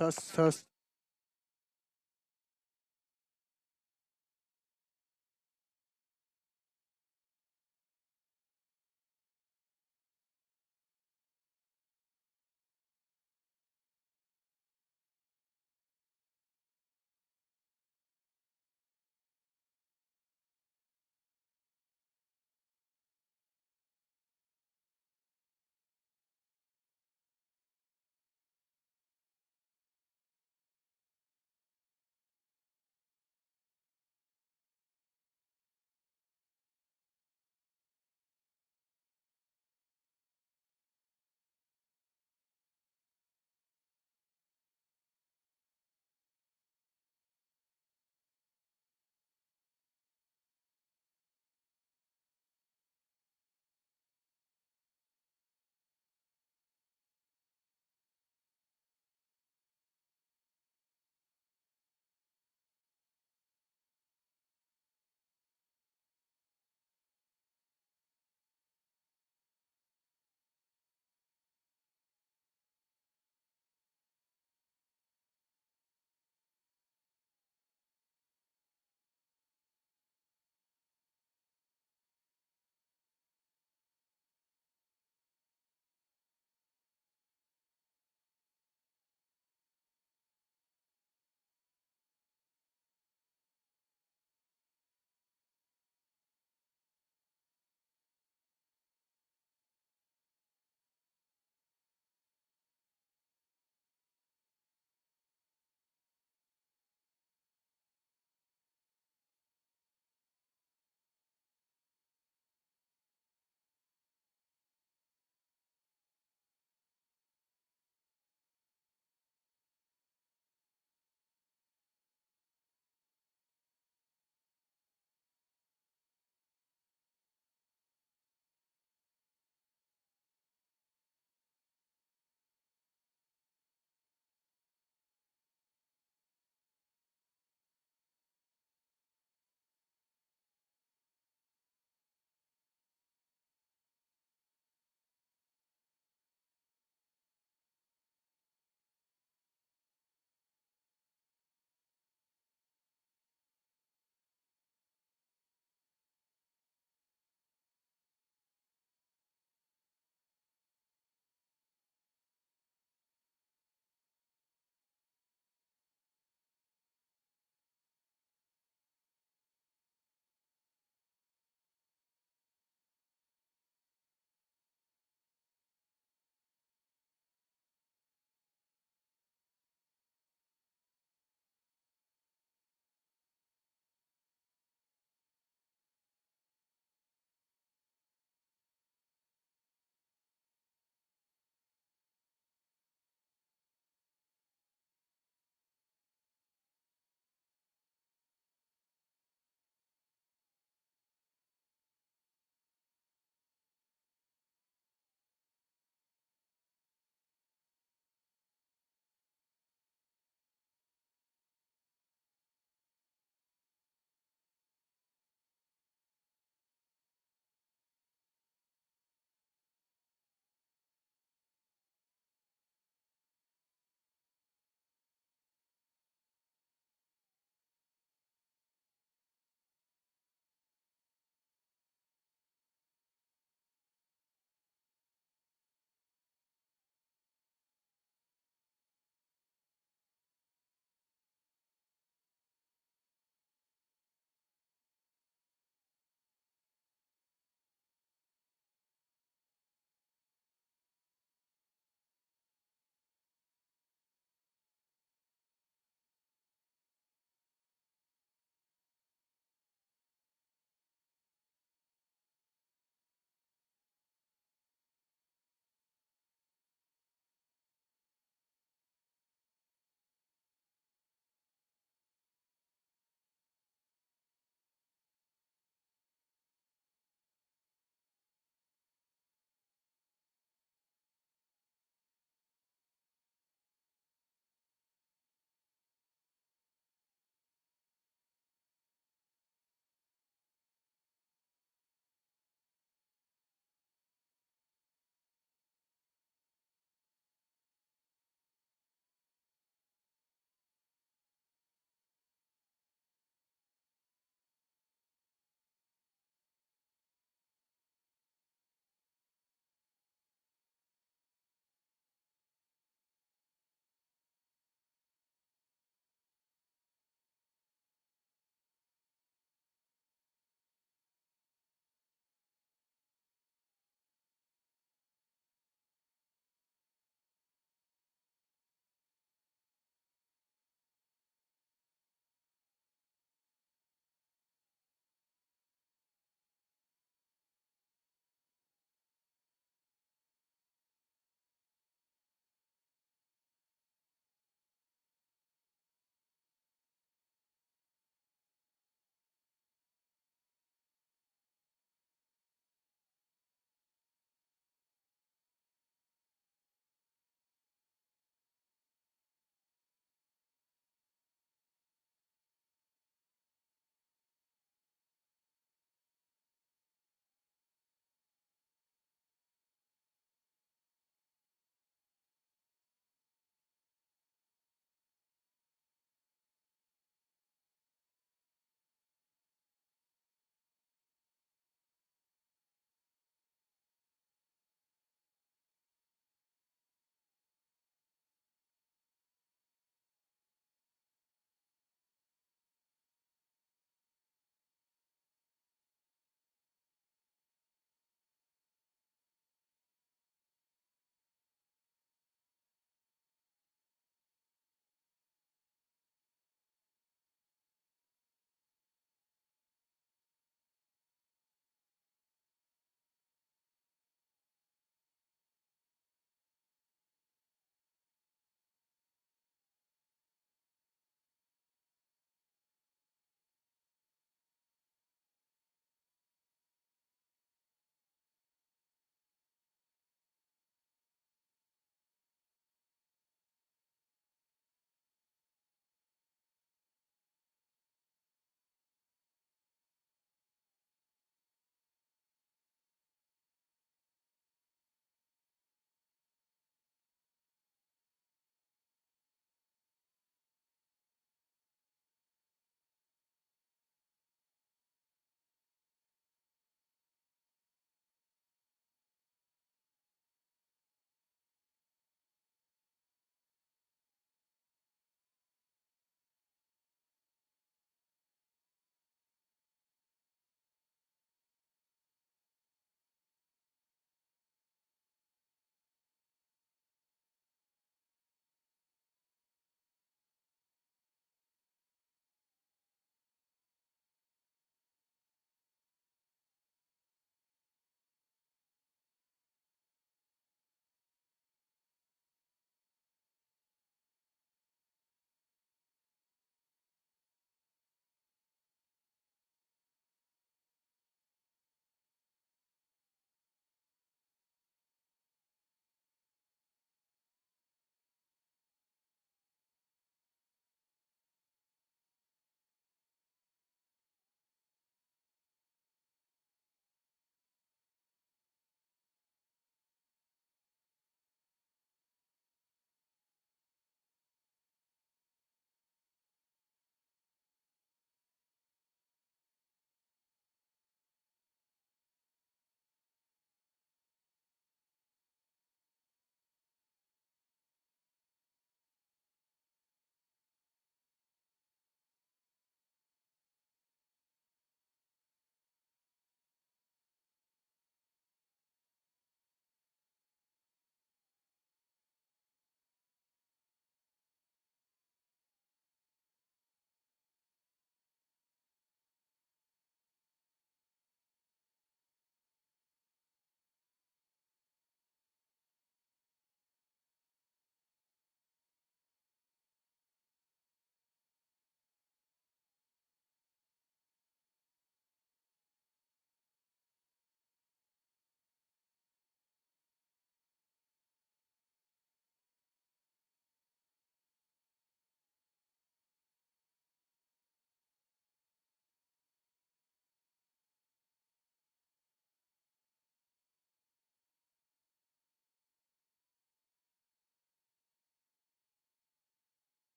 Test, test.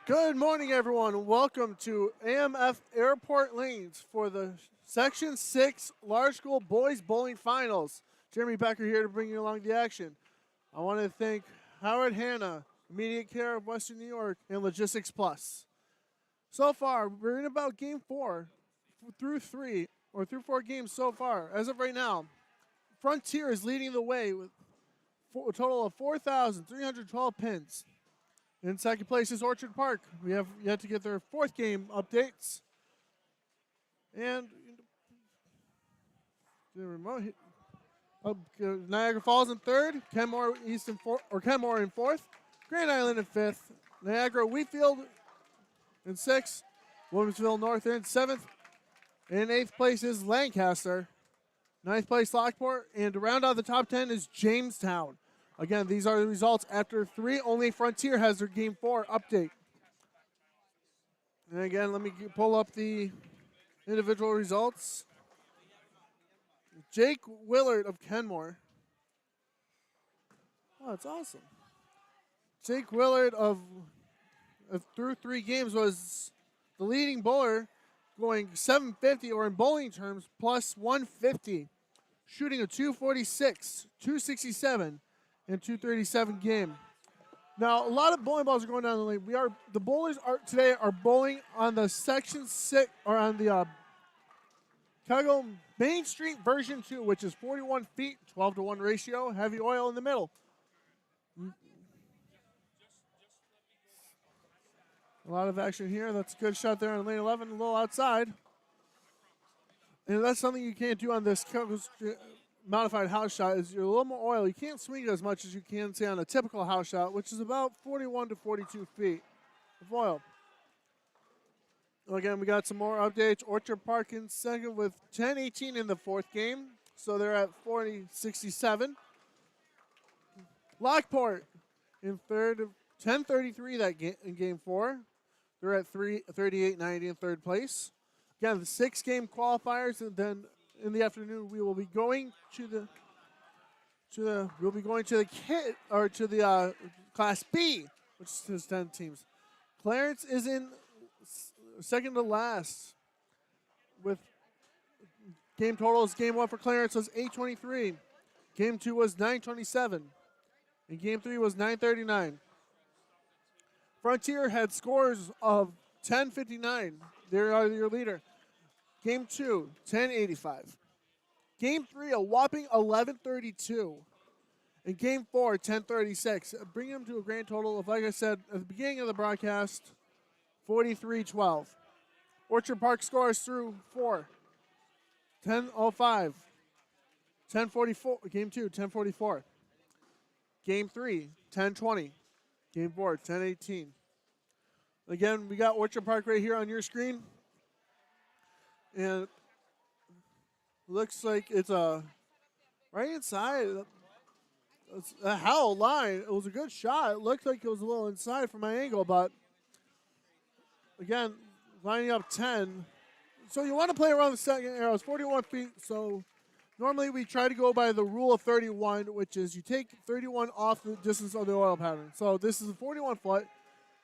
Good morning, everyone. Welcome to AMF Airport Lanes for the Section 6 Large School Boys Bowling Finals. Jeremy Becker here to bring you along the action. I want to thank Howard Hanna, Immediate Care of Western New York, and Logistics Plus. So far, we're in about game 4 through 4 games so far. As of right now, Frontier is leading the way with a total of 4,312 pins. In second place is Orchard Park. We have yet to get their 4th game updates. And the remote Niagara Falls in 3rd, Kenmore East in Kenmore in 4th, Grand Island in 5th, Niagara Wheatfield in 6th, Williamsville North in 7th, and 8th place is Lancaster, 9th place Lockport, and to round out the top 10 is Jamestown. Again, these are the results after 3. Only Frontier has their Game 4 update. And again, let me pull up the individual results. Jake Willard of Kenmore. Oh, that's awesome. Jake Willard through 3 games was the leading bowler, going 750, or in bowling terms, plus 150, shooting a 246, 267, and 237 game. Now, a lot of bowling balls are going down the lane. The bowlers today are bowling on the Section 6, or on the Chicago Main Street version 2, which is 41 feet, 12-to-1 ratio, heavy oil in the middle. A lot of action here. That's a good shot there on lane 11, a little outside. And that's something you can't do on this modified house shot. Is you're a little more oil. You can't swing it as much as you can, say, on a typical house shot, which is about 41 to 42 feet of oil. Again, we got some more updates. Orchard Park in second with 10-18 in the 4th game, so they're at 40-67. Lockport in 3rd, 10-33 in game 4. They're at 38-90 in 3rd place. Again, the 6-game qualifiers, and then in the afternoon we will be going to the Class B, which is 10 teams. Clarence is in second to last with game totals. Game 1 for Clarence was 823. Game 2 was 927. And game 3 was 939. Frontier had scores of 1059. They are your leader. Game 2, 1085. Game 3, a whopping 1132. And Game 4, 1036. Bringing them to a grand total of, like I said at the beginning of the broadcast, 43-12. Orchard Park scores through 4. 10:05. 10:44. Game 2, 10:44. Game 3, 10:20. Game 4, 10:18. Again, we got Orchard Park right here on your screen. And looks like it's right inside. It's a hell line. It was a good shot. It looked like it was a little inside from my angle, but again, lining up 10. So you want to play around the second arrow. It's 41 feet, so normally we try to go by the rule of 31, which is you take 31 off the distance of the oil pattern. So this is a 41 foot.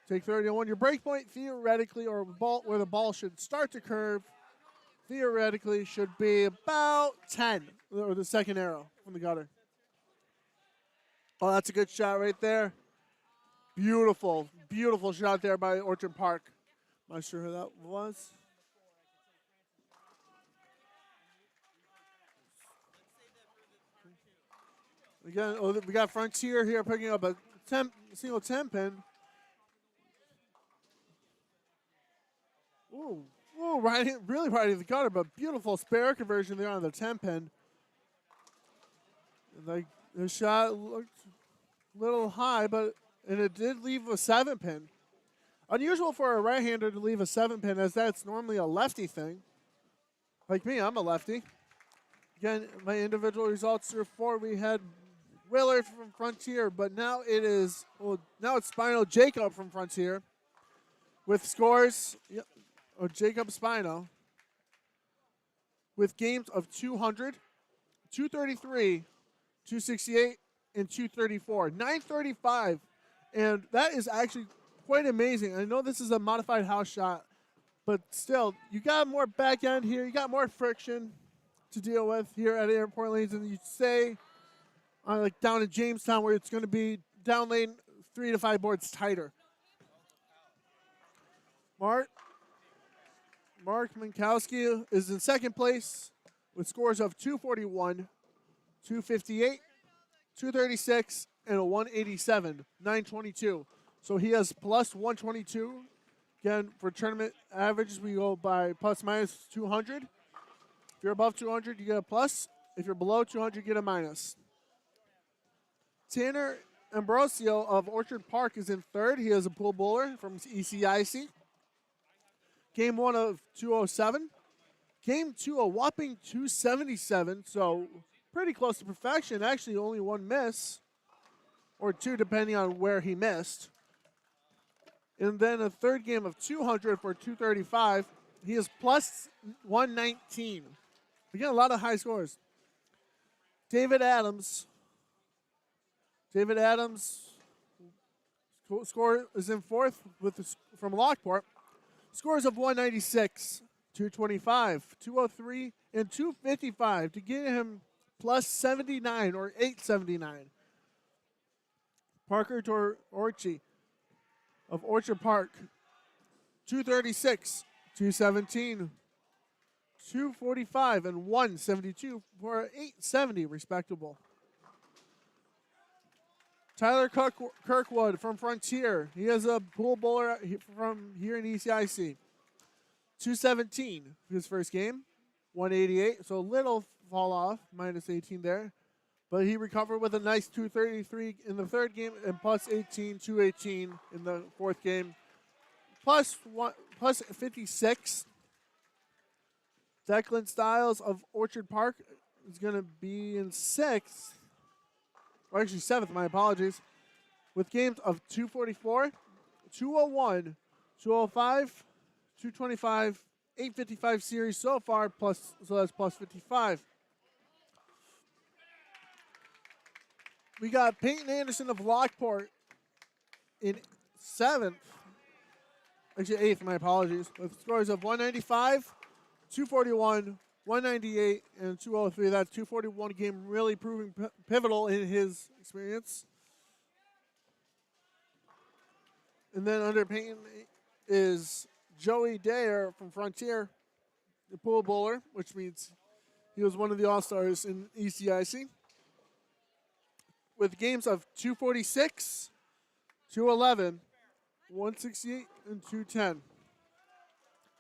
Take 31. Your break point, theoretically, or where the ball should start to curve, theoretically should be about 10, or the second arrow from the gutter. Oh, that's a good shot right there. Beautiful, beautiful shot there by Orchard Park. Not sure who that was. Again, we got Frontier here picking up a single 10 pin. Ooh, really riding the gutter, but beautiful spare conversion there on the 10 pin. Like the shot looked a little high, and it did leave a 7 pin. Unusual for a right-hander to leave a 7 pin, as that's normally a lefty thing. Like me, I'm a lefty. Again, my individual results through 4. We had Willard from Frontier, but now it's Spino Jacob from Frontier with scores. Jacob Spino with games of 200, 233, 268, and 234. 935, and that is actually quite amazing. I know this is a modified house shot, but still, you got more back end here. You got more friction to deal with here at airport lanes, and you say like down in Jamestown where it's going to be down lane 3 to 5 boards tighter. Mark Minkowski is in second place with scores of 241, 258, 236, and a 187, 922. So he has plus 122. Again, for tournament averages, we go by plus minus 200. If you're above 200, you get a plus. If you're below 200, you get a minus. Tanner Ambrosio of Orchard Park is in third. He is a pool bowler from ECIC. Game 1 of 207. Game 2, a whopping 277, so pretty close to perfection. Actually, only one miss, or two depending on where he missed. And then a third game of 200 for 235. He is plus 119. Again, a lot of high scores. David Adams score is in fourth from Lockport. Scores of 196, 225, 203, and 255 to get him plus 79 or 879. Parker Torchi of Orchard Park, 236, 217, 245, and 172 for 870 respectable. Tyler Kirkwood from Frontier. He is a pool bowler from here in ECIC. 217 his first game, 188, so a little fall off, minus 18 there. But he recovered with a nice 233 in the third game and plus 18, 218 in the fourth game. Plus 56. Declan Stiles of Orchard Park is going to be in sixth. Or actually seventh, my apologies. With games of 244, 201, 205, 225, 855 series so far, so that's plus 55. We got Peyton Anderson of Lockport in seventh. Actually, eighth, my apologies. With scores of 195, 241, 198, and 203. That 241 game really proving pivotal in his experience. And then under Peyton is Joey Dayer from Frontier, the pool bowler, which means he was one of the All-Stars in ECIC. With games of 246, 211, 168, and 210.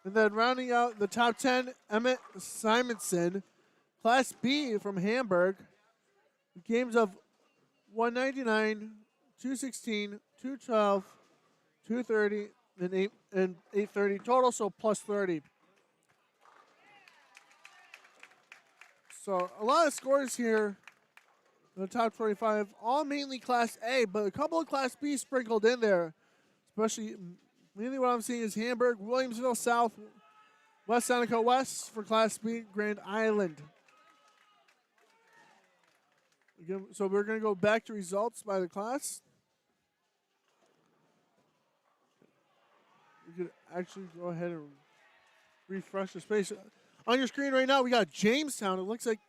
And then rounding out the top 10, Emmett Simonson, Class B from Hamburg. Games of 199, 216, 212, 230, and 830 total, so plus 30. So a lot of scores here in the top 25, all mainly Class A, but a couple of Class B sprinkled in there, especially. Mainly what I'm seeing is Hamburg, Williamsville South, West Seneca West for Class B, Grand Island. Again, so we're going to go back to results by the class. We could actually go ahead and refresh the space. On your screen right now, we got Jamestown. It looks like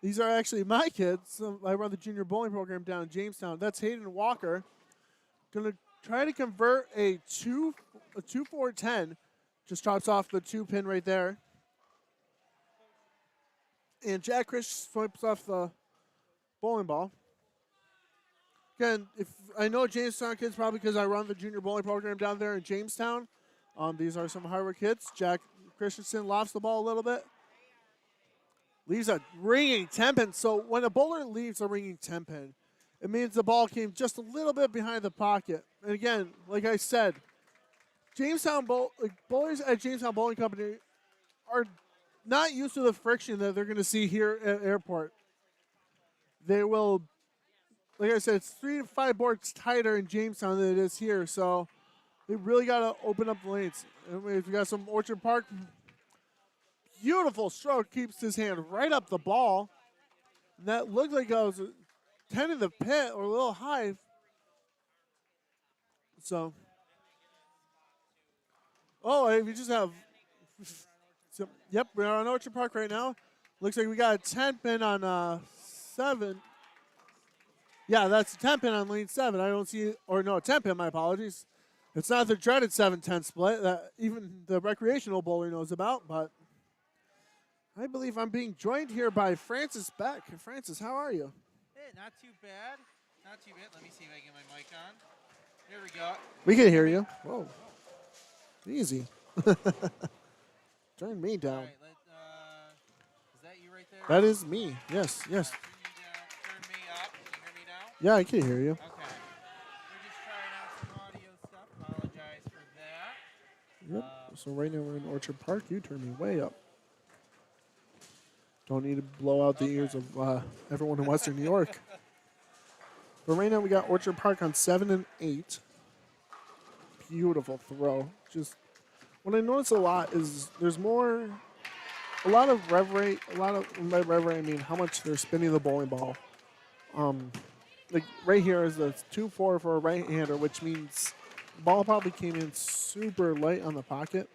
these are actually my kids. I run the junior bowling program down in Jamestown. That's Hayden Walker. Going to try to convert a 2-4-10. Just drops off the 2-pin right there. And Jack Chris swipes off the bowling ball. Again, if I know Jamestown kids probably because I run the junior bowling program down there in Jamestown. These are some hardwood kids. Jack Christensen lofts the ball a little bit. Leaves a ringing 10-pin. So when a bowler leaves a ringing 10-pin, it means the ball came just a little bit behind the pocket. And again, like I said, bowlers at Jamestown Bowling Company are not used to the friction that they're going to see here at Airport. They will, like I said, it's 3 to 5 boards tighter in Jamestown than it is here. So they really got to open up the lanes. And we got some Orchard Park. Beautiful stroke, keeps his hand right up the ball. And that looked like it was 10 in the pit or a little high. So Oh, hey, we just have. So, yep, we're on Orchard Park right now. Looks like we got a 10 pin on 7. Yeah, that's a 10 pin on lane 7. I don't see, or no, 10 pin, my apologies. It's not the dreaded 7-10 split that even the recreational bowler knows about, but I believe I'm being joined here by Francis Beck. Francis, how are you? Hey, not too bad. Not too bad. Let me see if I can get my mic on. There we go. We can hear you. Whoa. Easy. Turn me All down. right. Is that you right there? That is me. Yes, yes. Turn me down. Turn me up. Can you hear me now? Yeah, I can hear you. Okay. We're just trying out some audio stuff. Apologize for that. Yep. So right now we're in Orchard Park. You turn me way up. Don't need to blow out the ears of everyone in Western New York. But right now we got Orchard Park on 7 and 8. Beautiful throw. Just what I notice a lot is there's a lot of rev rate. By rev rate I mean how much they're spinning the bowling ball. Like right here is the 2-4 for a right-hander, which means the ball probably came in super light on the pocket,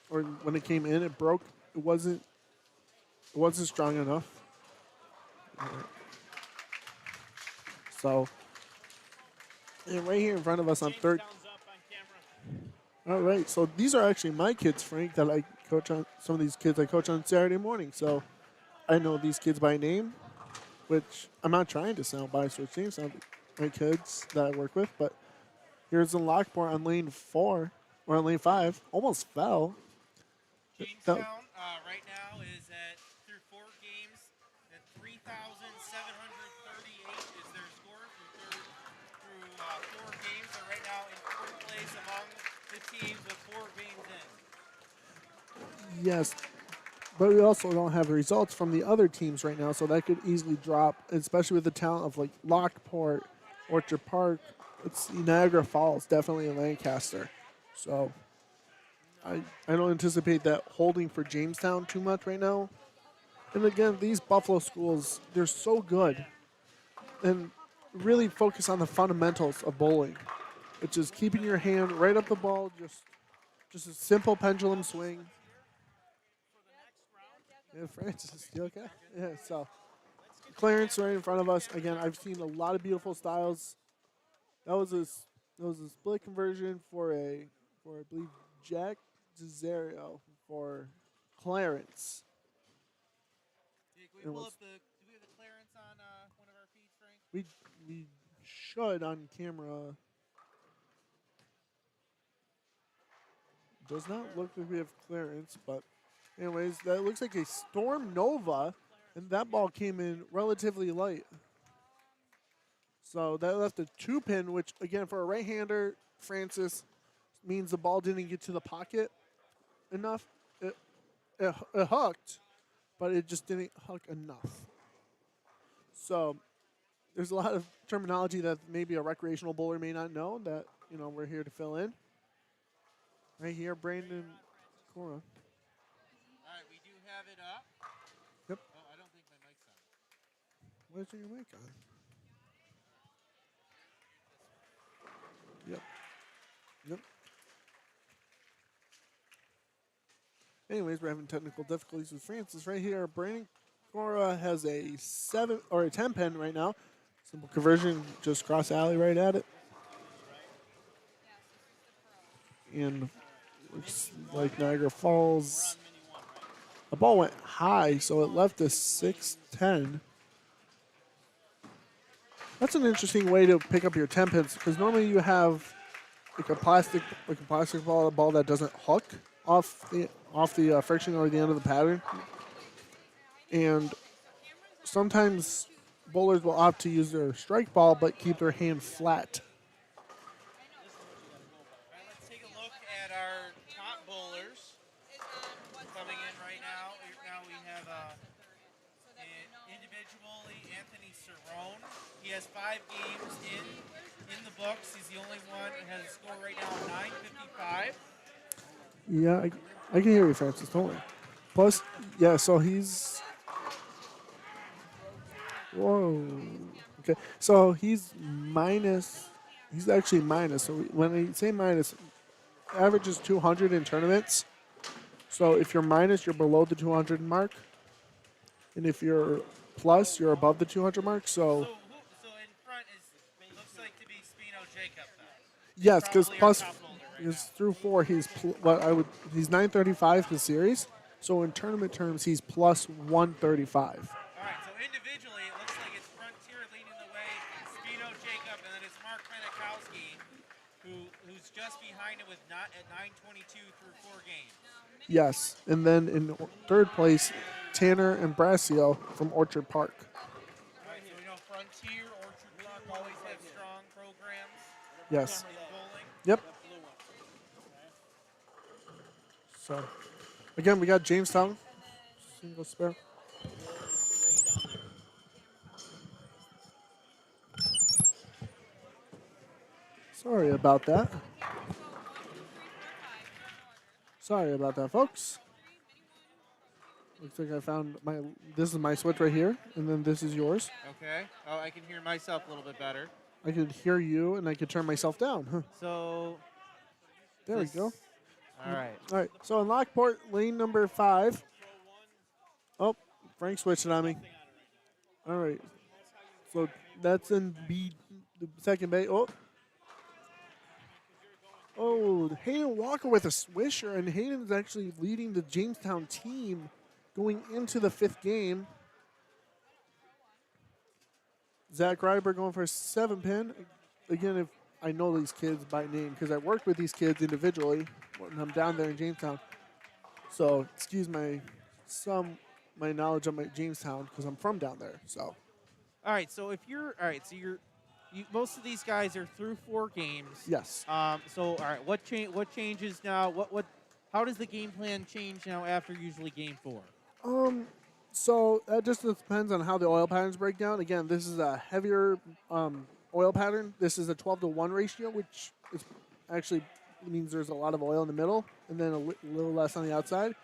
or when it came in, it broke. It wasn't strong enough. So, and right here in front of us on third. All right, so these are actually my kids, Frank, that I coach on. Some of these kids I coach on Saturday morning, so I know these kids by name, which I'm not trying to sound biased or team sound my kids that I work with, but here's the Lockport on lane 4, or on lane 5, almost fell. Jamestown right now is through 4 games, at 3,738 is their score through 4 games. They're right now in 4th place among the teams with 4 games in. Yes, but we also don't have the results from the other teams right now, so that could easily drop, especially with the talent of like Lockport, Orchard Park. It's Niagara Falls, definitely in Lancaster. So I don't anticipate that holding for Jamestown too much right now. And again, these Buffalo schools, they're so good and really focus on the fundamentals of bowling, which is keeping your hand right up the ball, just a simple pendulum swing. Yeah, Francis, you okay? Yeah, so clearance right in front of us. Again, I've seen a lot of beautiful styles. That was a split conversion for I believe Jack Cesario for Clarence. Yeah, can we pull up do we have the clearance on one of our feeds, Frank? We should on camera. Does not look like we have clearance, but anyways, that looks like a Storm Nova, and that ball came in relatively light. So that left a 2-pin, which again for a right-hander, Francis, means the ball didn't get to the pocket enough. It hooked, but it just didn't hook enough. So there's a lot of terminology that maybe a recreational bowler may not know that, we're here to fill in. Right here, Brandon Cora. All right, we do have it up. Yep. Oh, I don't think my mic's on. Where's your mic on? Yep. Yep. Anyways, we're having technical difficulties with Francis. Right here, Brandon Cora has a 7 or a 10 pin right now. Simple conversion, just cross alley right at it. And looks like Niagara Falls. The ball went high, so it left a 6-10. That's an interesting way to pick up your 10 pins, because normally you have like a plastic ball, a ball that doesn't hook off the friction or the end of the pattern. And sometimes bowlers will opt to use their strike ball but keep their hand flat. All right, let's take a look at our top bowlers coming in right now. Now we have individually Anthony Cerrone. He has 5 games in the books. He's the only one that has a score right now of 955. Yeah, I can hear you, Francis. Don't worry. Plus, yeah, so he's... Whoa. Okay, so he's minus... He's actually minus. So when I say minus, average is 200 in tournaments. So if you're minus, you're below the 200 mark. And if you're plus, you're above the 200 mark. So in front looks like to be Spino Jacob then. Yes, because Probably our plus top holder right is now. through 4. He's 935 the series. So in tournament terms, he's plus 135. All right, so individually, it looks like it's Frontier leading the way, Spino Jacob, and then it's Mark Penikowski, who's just behind him at 922 through 4 games. Yes, and then in third place, Tanner and Brasio from Orchard Park. All right, so we know Frontier, Orchard Park always have strong programs Yes. in bowling. Yep. So, again, we got Jamestown. Single spare. Sorry about that. Sorry about that, folks. Looks like I found this is my switch right here, and then this is yours. Okay. Oh, I can hear myself a little bit better. I could hear you, and I could turn myself down. Huh. So There we go. All right. All right, so in Lockport, lane number 5. Oh, Frank switched it on me. All right. So that's in the second bay. Oh, Hayden Walker with a swisher, and Hayden's actually leading the Jamestown team going into the 5th game. Zach Ryber going for a 7-pin. Again, if I know these kids by name because I work with these kids individually when I'm down there in Jamestown. So excuse my knowledge of my Jamestown because I'm from down there. So. All right. So most of these guys are through 4 games. Yes. So all right. What changes now? How does the game plan change now after usually game 4? So that just depends on how the oil patterns break down. Again, this is a heavier oil pattern. This is a 12-to-1 ratio, which actually means there's a lot of oil in the middle and then a little less on the outside.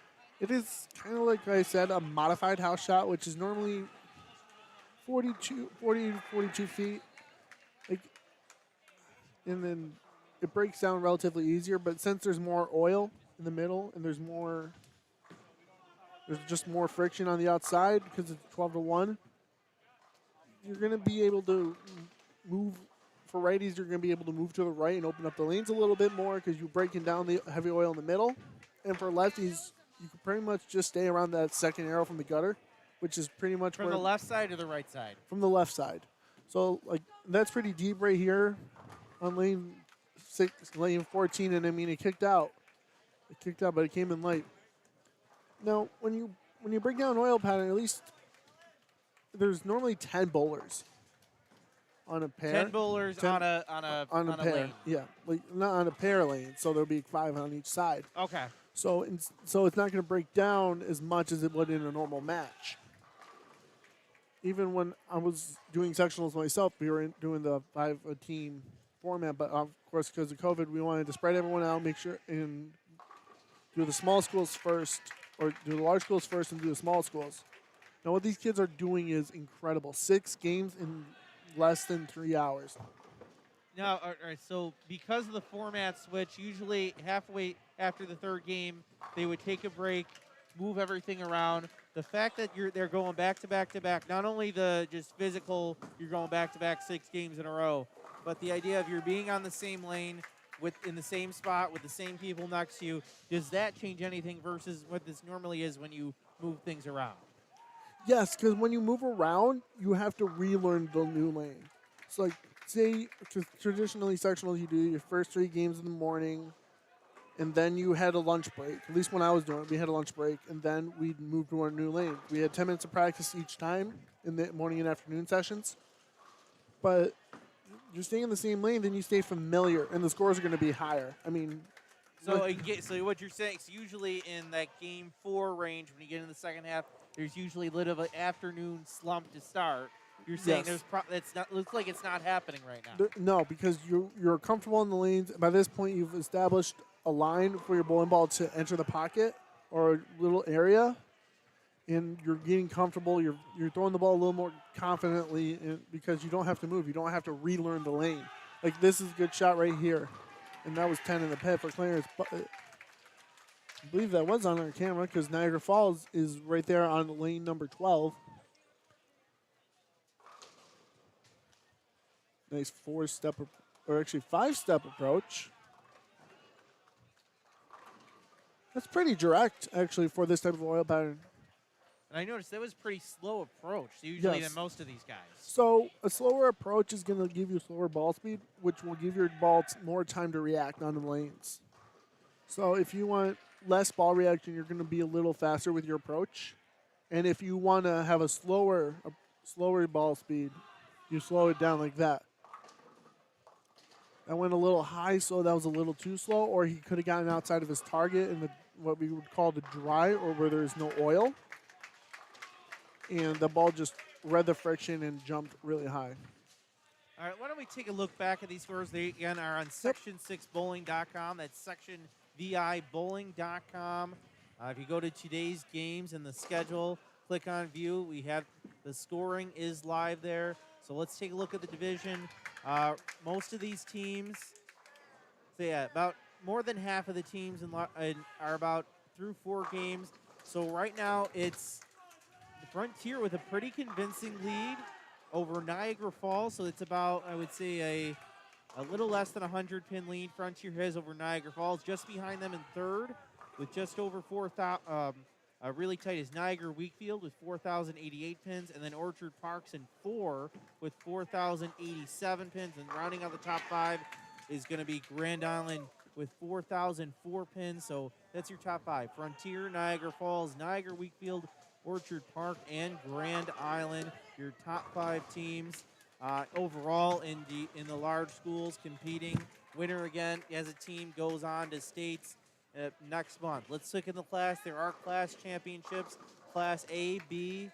It is kind of like I said, a modified house shot, which is normally 40 to 42 feet. And then it breaks down relatively easier, but since there's more oil in the middle and there's just more friction on the outside because it's 12-to-1, you're going to be able to move. For righties, you're going to be able to move to the right and open up the lanes a little bit more because you're breaking down the heavy oil in the middle. And for lefties, you can pretty much just stay around that second arrow from the gutter, which is pretty much From the left side or the right side? From the left side. So that's pretty deep right here on lane 14, and I mean it kicked out. But it came in light. Now, when you break down an oil pattern, at least there's normally 10 bowlers on a pair. 10 bowlers on a pair. lane. Yeah, not on a pair lane, so there'll be 5 on each side. Okay. So it's not going to break down as much as it would in a normal match. Even when I was doing sectionals myself, we were doing the 5-team format, but of course, because of COVID, we wanted to spread everyone out, make sure, and do the small schools first, or do the large schools first and do the small schools. Now, what these kids are doing is incredible. 6 games in less than 3 hours. Now, all right, so because of the format switch, usually halfway after the 3rd game, they would take a break, move everything around. The fact that they're going back to back to back, not only the just physical, you're going back to back 6 games in a row, but the idea of you're being on the same lane, in the same spot with the same people next to you, does that change anything versus what this normally is when you move things around? Yes, because when you move around, you have to relearn the new lane. It's like, say, traditionally sectionals, you do your first 3 games in the morning, and then you had a lunch break. At least when I was doing it, we had a lunch break, and then we'd move to our new lane. We had 10 minutes of practice each time in the morning and afternoon sessions. But you're staying in the same lane, then you stay familiar, and the scores are going to be higher. I mean, so what you're saying is usually in that game 4 range, when you get in the second half, there's usually a little of an afternoon slump to start. You're saying yes. looks like it's not happening right now. No, because you're comfortable in the lanes. By this point, you've established a line for your bowling ball to enter the pocket or a little area, and you're getting comfortable. You're throwing the ball a little more confidently because you don't have to move. You don't have to relearn the lane. Like, this is a good shot right here. and that was 10 in the pit for Clarence. But I believe that was on our camera because Niagara Falls is right there on lane number 12. Nice 4-step, or actually 5-step approach. That's pretty direct, actually, for this type of oil pattern. And I noticed that was pretty slow approach, usually Yes. than most of these guys. So a slower approach is going to give you slower ball speed, which will give your ball more time to react on the lanes. So if you want less ball reaction, you're going to be a little faster with your approach. And if you want to have a slower ball speed, you slow it down like that. That went a little high, so that was a little too slow, or he could have gotten outside of his target in the what we would call the dry, or where there's no oil. And the ball just read the friction and jumped really high. All right, why don't we take a look back at these scores? They, again, are on section6bowling.com. That's sectionvibowling.com. If you go to today's games and the schedule, click on view. We have the scoring is live there. So let's take a look at the division. Most of these teams, so yeah, about more than half of the teams are about through 4 games. So right now it's the Frontier with a pretty convincing lead over Niagara Falls. So it's about, I would say, a little less than 100-pin lead Frontier has over Niagara Falls. Just behind them in third with just over 4,000. Really tight is Niagara Wakefield with 4,088 pins, and then Orchard Parks in 4 with 4,087 pins. And rounding out the top 5 is going to be Grand Island with 4,004 pins. So that's your top 5. Frontier, Niagara Falls, Niagara Wakefield, Orchard Park, and Grand Island. Your top 5 teams overall in the large schools competing. Winner again as a team goes on to states next month. Let's look at the class. There are class championships. Class A, B.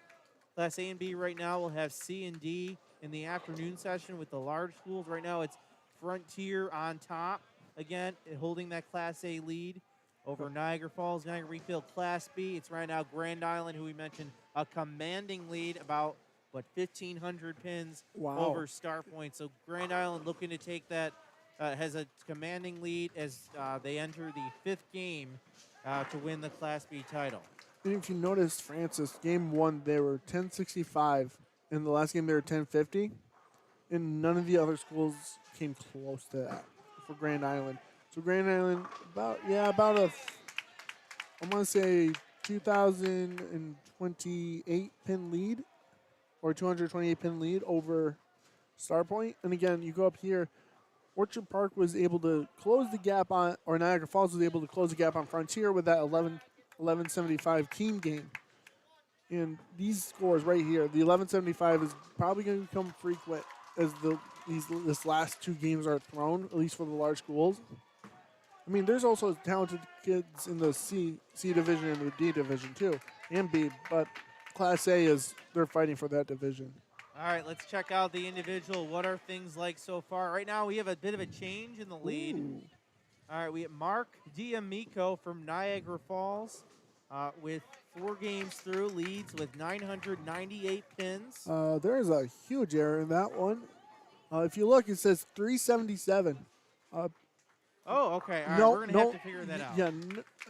Class A and B right now will have C and D in the afternoon session with the large schools. Right now it's Frontier on top, again, holding that Class A lead over Niagara Falls, Niagara Wakefield. Class B, it's right now Grand Island, who we mentioned, a commanding lead, about, 1,500 pins over Star Point. So Grand Island looking to take that, has a commanding lead as they enter the 5th game to win the Class B title. And if you notice, Francis, game 1, they were 1065. In the last game, they were 1050. And none of the other schools came close to that for Grand Island. So Grand Island, I want to say 2,028 pin lead, or 228 pin lead over Star Point. And again, you go up here, Orchard Park was able to close the gap on, or Niagara Falls was able to close the gap on Frontier with that 1175 team game. And these scores right here, the 1175 is probably going to become frequent as this last 2 games are thrown, at least for the large schools. I mean, there's also talented kids in the C division and the D division too, and B, but Class A they're fighting for that division. All right, let's check out the individual. What are things like so far? Right now, we have a bit of a change in the lead. Ooh. All right, we have Mark D'Amico from Niagara Falls with 4 games through, leads with 998 pins. There is a huge error in that one. If you look, it says 377. Oh, okay. All right, we're going to have to figure that out. Yeah,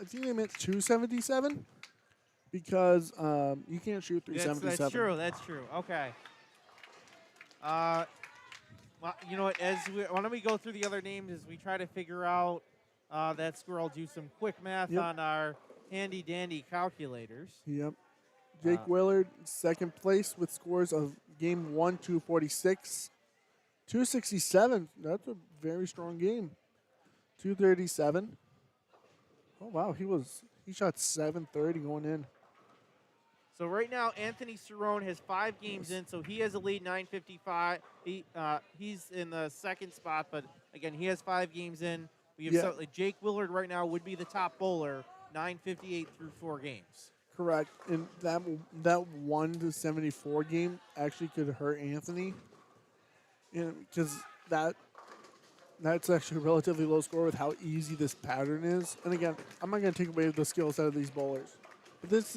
I think they meant 277 because you can't shoot 377. That's true. Okay. Well, you know what? Why don't we go through the other names as we try to figure out that score? I'll do some quick math on our handy-dandy calculators. Yep. Jake Willard, second place with scores of game 1, 246. 267. That's a very strong game. 237. Oh, wow. He shot 730 going in. So right now, Anthony Cerrone has 5 games in, so he has a lead, 955. He's in the second spot, but again, he has 5 games in. We have Jake Willard right now would be the top bowler, 958 through 4 games. Correct, and that 1-74 game actually could hurt Anthony, because that's actually a relatively low score with how easy this pattern is. And again, I'm not going to take away the skill set of these bowlers, but this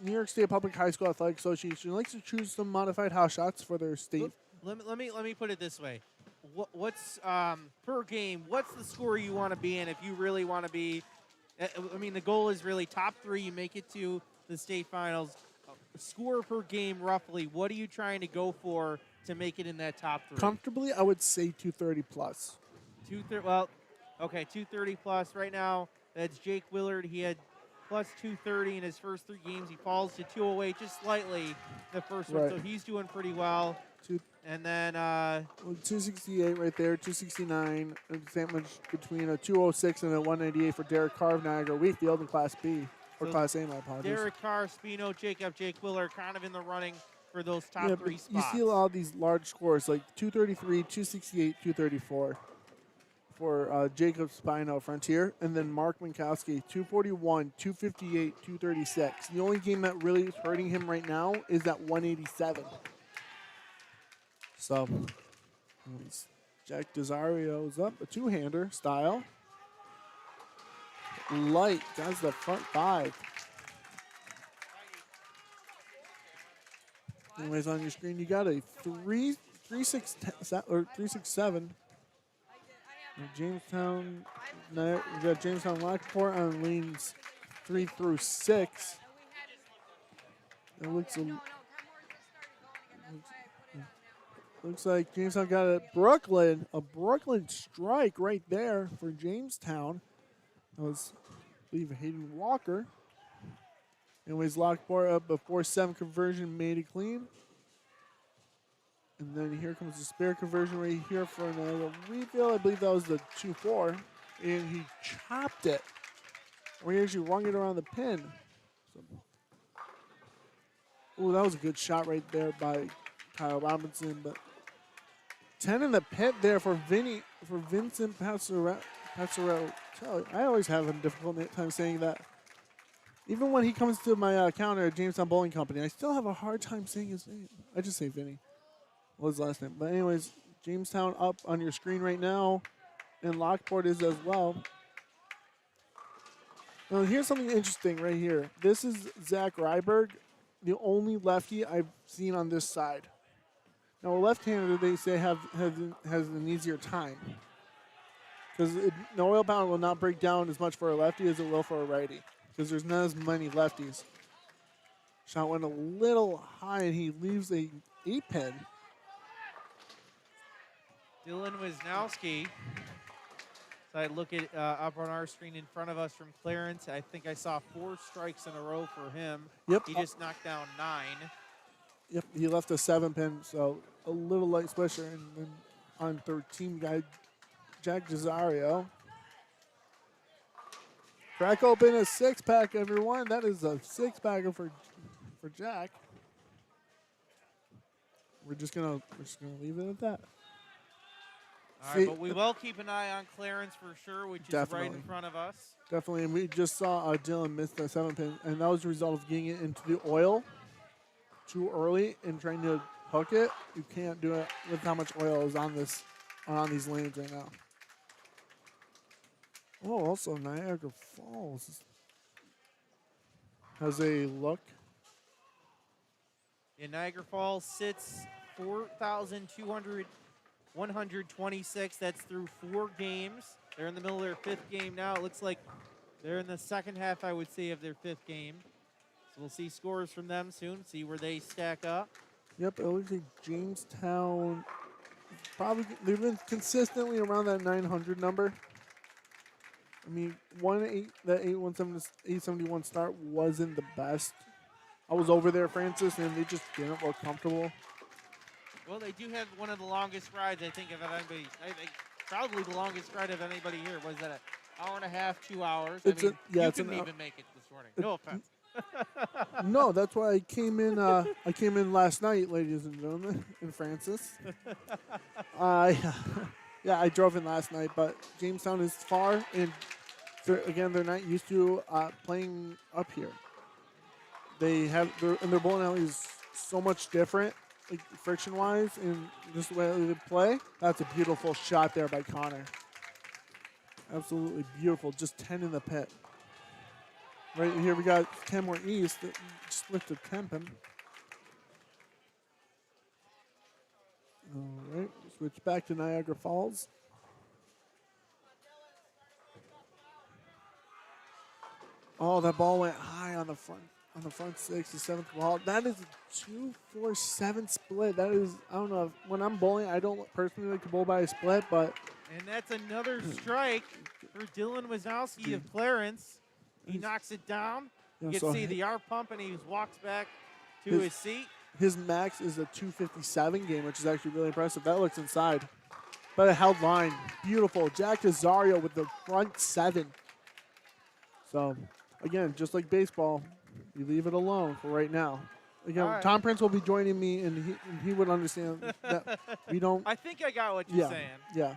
New York State Public High School Athletic Association likes to choose some modified house shots for their state. Let me put it this way: what's per game? What's the score you want to be in if you really want to be? I mean, the goal is really top 3. You make it to the state finals. Score per game, roughly. What are you trying to go for to make it in that top 3? Comfortably, I would say 230 plus. 230. Well, okay, 230 plus. Right now, that's Jake Willard. He had plus 230 in his first 3 games. He falls to 208 just slightly the first one, so he's doing pretty well. And then 268 right there, 269. Same much between a 206 and a 198 for Derek Carr of Niagara Wheatfield in Class B. Or so Class A, my apologies. Derek Carr, Spino, Jake Willard kind of in the running for those top 3 spots. You see all these large scores like 233, 268, 234 for Jacob Spino, Frontier. And then Mark Minkowski, 241, 258, 236. The only game that really is hurting him right now is that 187. So, Jack Desario's up, a 2-hander style. Light, that's the front 5. Anyways, on your screen, you got a 367. Jamestown, we got Jamestown Lockport on lanes 3 through 6. It looks like Jamestown got a Brooklyn strike right there for Jamestown. That was, I believe, Hayden Walker. Anyways, Lockport up a 4-7 conversion, made it clean. And then here comes the spare conversion right here for another Wheatfield. I believe that was the 2-4. And he chopped it. Or he actually rung it around the pin. Oh, that was a good shot right there by Kyle Robinson. But 10 in the pit there for Vincent Passarello. I always have a difficult time saying that. Even when he comes to my counter at Jamestown Bowling Company, I still have a hard time saying his name. I just say Vinny. What was his last name? But anyways, Jamestown up on your screen right now, and Lockport is as well. Now, here's something interesting right here. This is Zach Ryberg, the only lefty I've seen on this side. Now, a left-hander, they say, has an easier time. Because the oil pound will not break down as much for a lefty as it will for a righty. Because there's not as many lefties. Shot went a little high, and he leaves a 8-pin. Dylan Wisnowski. So I look at up on our screen in front of us from Clarence. I think I saw 4 strikes in a row for him. Yep. He just knocked down 9. Yep, he left a 7-pin, so a little light swisher. And then on 13 guy, Jack Desario. Crack open a 6-pack, everyone. That is a 6-packer for Jack. We're just gonna leave it at that. All right, but we will keep an eye on Clarence for sure, which is right in front of us. Definitely, and we just saw Dylan miss that 7-pin, and that was the result of getting it into the oil too early and trying to hook it. You can't do it with how much oil is on these lanes right now. Oh, also Niagara Falls has a look. Yeah, Niagara Falls sits 126. That's through 4 games. They're in the middle of their 5th game now. It looks like they're in the second half, I would say, of their 5th game. So we'll see scores from them soon, see where they stack up. Yep, it looks like Jamestown, they've been consistently around that 900 number. I mean, that 871 start wasn't the best. I was over there, Francis, and they just didn't look comfortable. Well, they do have one of the longest rides, I think, of anybody. I think probably the longest ride of anybody here. Was that an hour and a half, 2 hours? You couldn't even make it this morning. No offense. No, that's why I came in. I came in last night, ladies and gentlemen, in Francis. Yeah, I drove in last night, but Jamestown is far, and they're not used to playing up here. Their bowling alley is so much different, like friction-wise, and just the way they play. That's a beautiful shot there by Connor. Absolutely beautiful. Just 10 in the pit. Right here we got 10 more east. Just lift the temp him. All right, just Switch back to Niagara Falls. Oh, that ball went high on the front six, the seventh ball. That is a 2-4-7 split. That is, I don't know, when I'm bowling, I don't personally like to bowl by a split, but. And that's another strike for Dylan Wazowski of Clarence. He knocks it down. You can see the R pump, and he walks back to his seat. His max is a 257 game, which is actually really impressive. That looks inside. But a held line. Beautiful. Jack Desario with the front seven. So, again, just like baseball, you leave it alone for right now. Again, right. Tom Prince will be joining me, and he would understand that we don't. I think I got what you're saying. Yeah.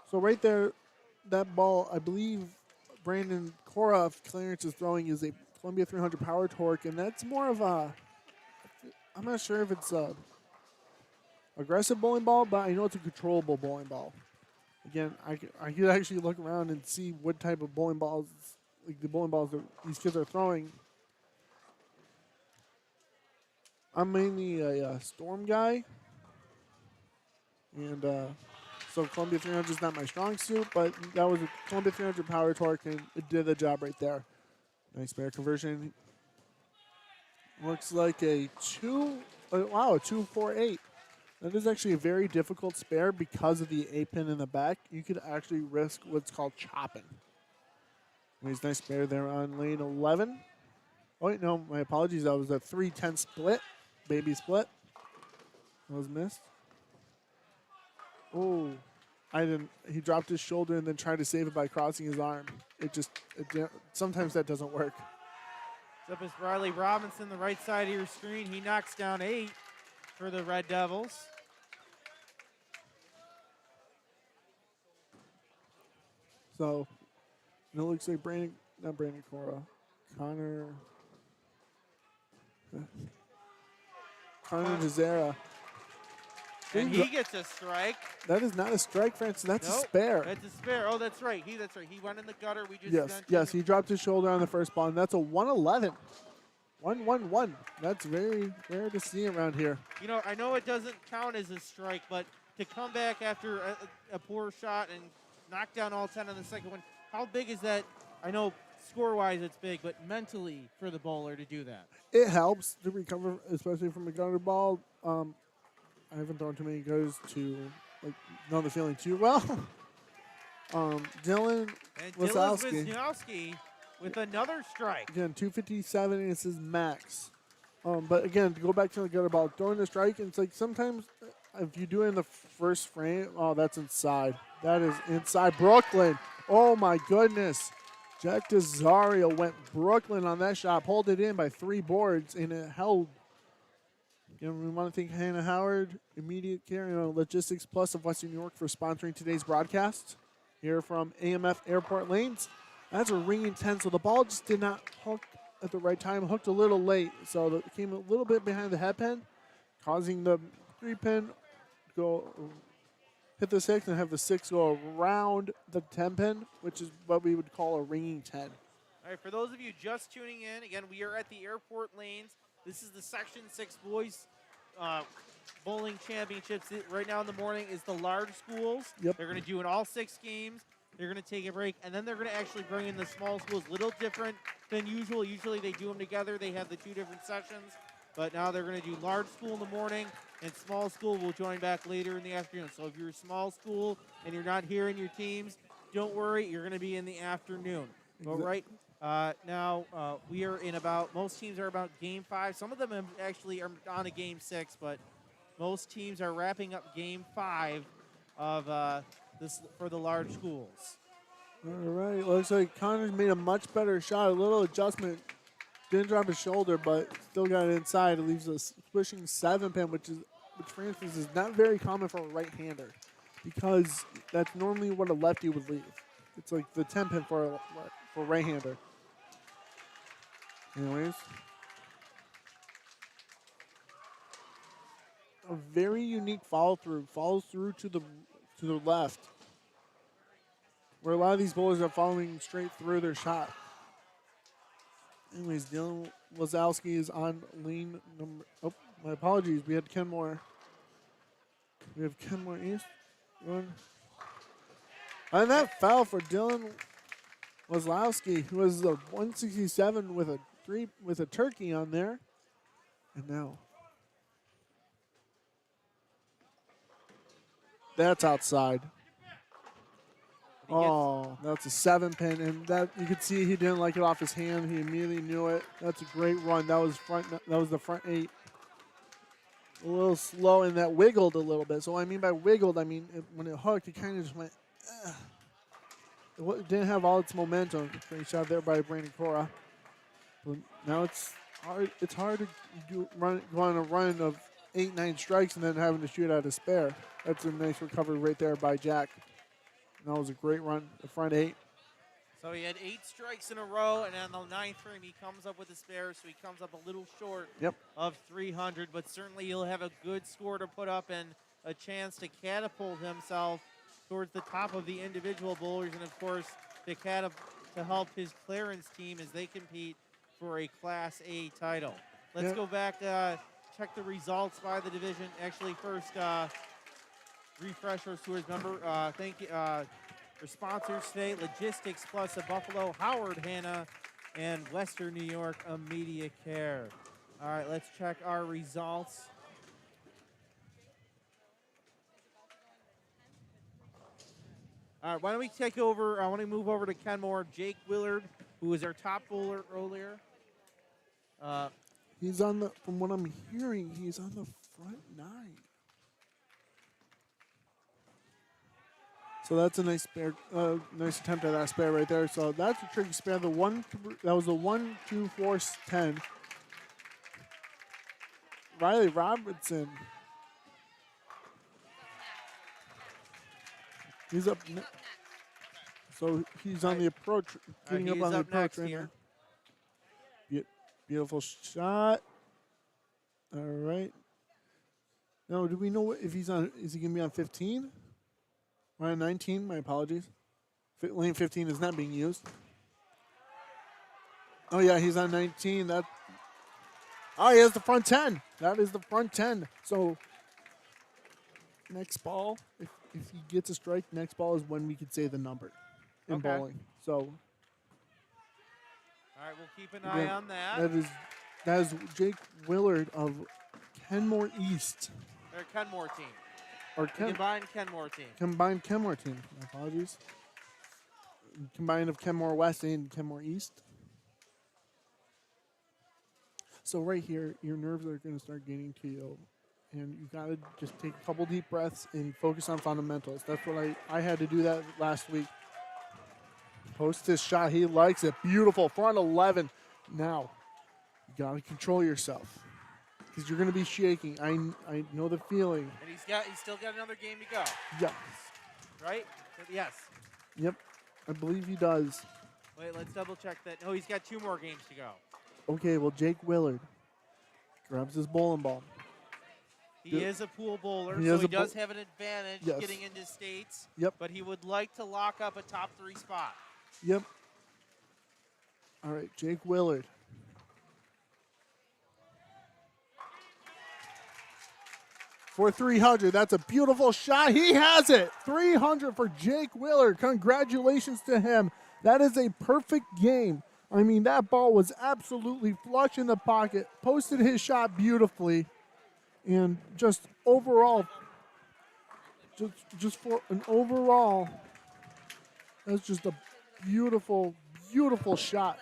So right there, that ball, I believe Brandon Cora of Clarence is throwing is a Columbia 300 power torque, and that's more of a, I'm not sure if it's a aggressive bowling ball, but I know it's a controllable bowling ball. Again, I could actually look around and see what type of bowling balls, like the bowling balls that these kids are throwing. I'm mainly a Storm guy, and so Columbia 300 is not my strong suit, but that was a Columbia 300 power torque, and it did the job right there. Nice spare conversion. Looks like a 2-4-8. That is actually a very difficult spare because of the A-pin in the back. You could actually risk what's called chopping. Nice spare there on lane 11. Oh, wait, no, my apologies. That was a 3-10 split, baby split. That was missed. Oh, he dropped his shoulder and then tried to save it by crossing his arm. Sometimes that doesn't work. Up is Riley Robinson, the right side of your screen. He knocks down 8 for the Red Devils. So, it looks like not Brandon Cora, Connor Nazera. And he gets a strike. That is not a strike, Francis. That's a spare. That's a spare. Oh, that's right. He went in the gutter. We just yes. He dropped his shoulder on the first ball, and that's a 111. 1-1-1. That's very rare to see around here. You know, I know it doesn't count as a strike, but to come back after a poor shot and knock down all 10 on the second one, how big is that? I know score-wise it's big, but mentally for the bowler to do that. It helps to recover, especially from a gutter ball. I haven't thrown too many gutters to know the feeling too well. Dylan Wazowski with another strike. Again, 257 is his max. But again, to go back to the gutter ball, throwing the strike, it's like sometimes if you do it in the first frame, oh, that's inside. That is inside. Brooklyn. Oh, my goodness. Jack Desario went Brooklyn on that shot, pulled it in by 3 boards, and it held. Again, we want to thank Hannah Howard, Immediate Care, Logistics Plus of Western New York for sponsoring today's broadcast here from AMF Airport Lanes. That's a ringing 10, so the ball just did not hook at the right time, hooked a little late, so it came a little bit behind the head pin, causing the 3-pin to go hit the 6 and have the 6 go around the 10-pin, which is what we would call a ringing 10. All right, for those of you just tuning in, again, we are at the Airport Lanes. This is the Section 6 Boys Bowling Championships. Right now in the morning is the large schools. Yep. They're going to do in all 6 games. They're going to take a break, and then they're going to actually bring in the small schools. A little different than usual. Usually they do them together. They have the 2 different sessions. But now they're going to do large school in the morning, and small school will join back later in the afternoon. So if you're a small school and you're not here in your teams, don't worry. You're going to be in the afternoon. But right now, we are in most teams are about game 5. Some of them actually are on a game 6, but most teams are wrapping up game 5 of this for the large schools. All right, looks like Connor's made a much better shot. A little adjustment. Didn't drop his shoulder, but still got it inside. It leaves a swishing 7-pin, which for instance is not very common for a right-hander because that's normally what a lefty would leave. It's like the 10-pin for a right-hander. Anyways, a very unique follow-through. Follows through to the left, where a lot of these bowlers are following straight through their shot. Anyways, Dylan Wazowski is on lane number. Oh, my apologies. We had Ken Moore. We have Kenmore East. One. And that foul for Dylan Wazlowski, who was the 167 with a turkey on there. And now that's outside. Oh, that's a 7-pin, and that you could see he didn't like it off his hand. He immediately knew it. That's a great run. That was the front 8. A little slow, and that wiggled a little bit. So what I mean by wiggled, I mean when it hooked, it kind of just went. It didn't have all its momentum. Great shot there by Brandon Cora. But now it's hard. It's hard to go on a run of 8-9 strikes and then having to shoot out a spare. That's a nice recovery right there by Jack. And that was a great run, the front 8. So he had 8 strikes in a row, and on the 9th frame, he comes up with a spare, so he comes up a little short of 300. But certainly he'll have a good score to put up and a chance to catapult himself towards the top of the individual bowlers, and of course to help his Clarence team as they compete for a Class A title. Let's go back, check the results by the division. Actually, first, refresh our Stewards member. Thank you. Our sponsors today, Logistics Plus of Buffalo, Howard Hanna, and Western New York, Media Care. All right, let's check our results. All right, why don't we take over? I want to move over to Kenmore. Jake Willard, who was our top bowler earlier. He's on the, from what I'm hearing, he's on the front 9. So that's a nice spare, nice attempt at that spare right there. So that's a tricky spare. That was a 1, 2, 4, 10. Riley Robertson. He's up. So he's on the approach, getting up on the approach right now. Beautiful shot. All right. Now, do we know if he's on? Is he going to be on 15? Or on 19? My apologies. Lane 15 is not being used. Oh yeah, he's on 19. He has the front 10. That is the front 10. So next ball, if he gets a strike, next ball is when we could say the number in bowling. So. All right, we'll keep an eye on that. That is Jake Willard of Kenmore East. Their Kenmore team. Or combined Kenmore team. Combined Kenmore team. My apologies. Combined of Kenmore West and Kenmore East. So right here, your nerves are going to start getting to you. And you got to just take a couple deep breaths and focus on fundamentals. That's what I had to do that last week. Post this shot. He likes it. Beautiful. Front 11. Now, you got to control yourself because you're going to be shaking. I know the feeling. And he's still got another game to go. Yes. Right? Yes. Yep. I believe he does. Wait, let's double check that. No, he's got 2 more games to go. Okay, well, Jake Willard grabs his bowling ball. He is a pool bowler, so he does have an advantage getting into states. Yep. But he would like to lock up a top 3 spot. Yep. All right, Jake Willard. For 300, that's a beautiful shot. He has it. 300 for Jake Willard. Congratulations to him. That is a perfect game. I mean, that ball was absolutely flush in the pocket. Posted his shot beautifully. And just overall, just for an overall, that's just a beautiful, beautiful shot.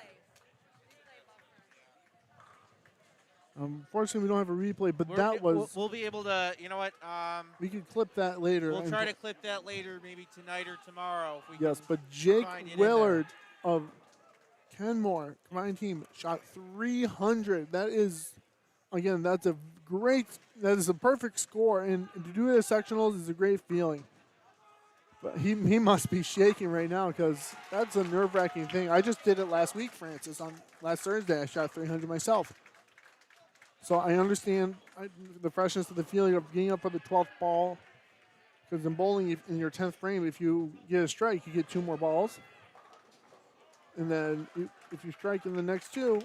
Unfortunately, we don't have a replay, but We'll be able to, you know what? We can clip that later. We'll try to clip that later, maybe tonight or tomorrow. If we yes, but Jake Willard of Kenmore combined team shot 300. That is, again, that is a perfect score, and to do it at sectionals is a great feeling. But he must be shaking right now because that's a nerve-wracking thing. I just did it last week, Francis. On last Thursday, I shot 300 myself. So I understand the freshness of the feeling of getting up for the 12th ball. Because in bowling, in your 10th frame, if you get a strike, you get 2 more balls. And then if you strike in the next 2,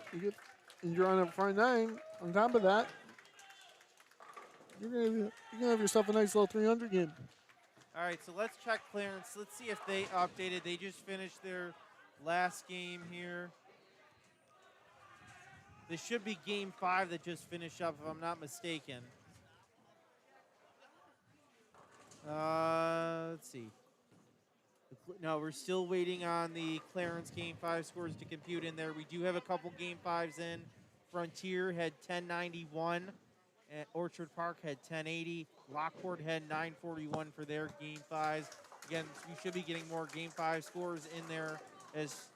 and you're on a front 9 on top of that. you're gonna have yourself a nice little 300 game. All right, so let's check Clarence. Let's see if they updated. They just finished their last game here. This should be game 5 that just finished up, if I'm not mistaken. Let's see. No, we're still waiting on the Clarence game 5 scores to compute in there. We do have a couple game 5s in. Frontier had 1091. And Orchard Park had 1080. Lockport had 941 for their game 5s. Again, we should be getting more game 5 scores in there as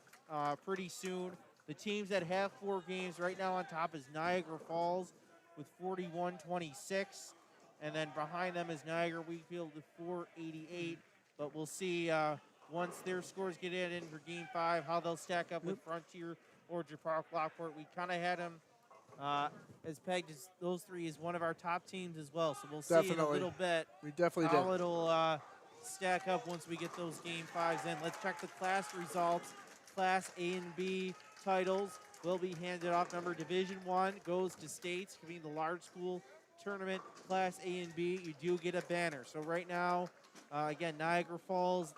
pretty soon. The teams that have 4 games right now on top is Niagara Falls with 41-26. And then behind them is Niagara Wheatfield with 488. But we'll see once their scores get in for game 5 how they'll stack up with Frontier, Orchard Park, Lockport. We kind of had them as pegged as those 3 is one of our top teams as well. So we'll see in a little bit how it'll stack up once we get those game 5s in. Let's check the class results. Class A and B titles will be handed off. Remember, Division 1 goes to states, being the large school tournament. Class A and B, you do get a banner. So right now, again, Niagara Falls,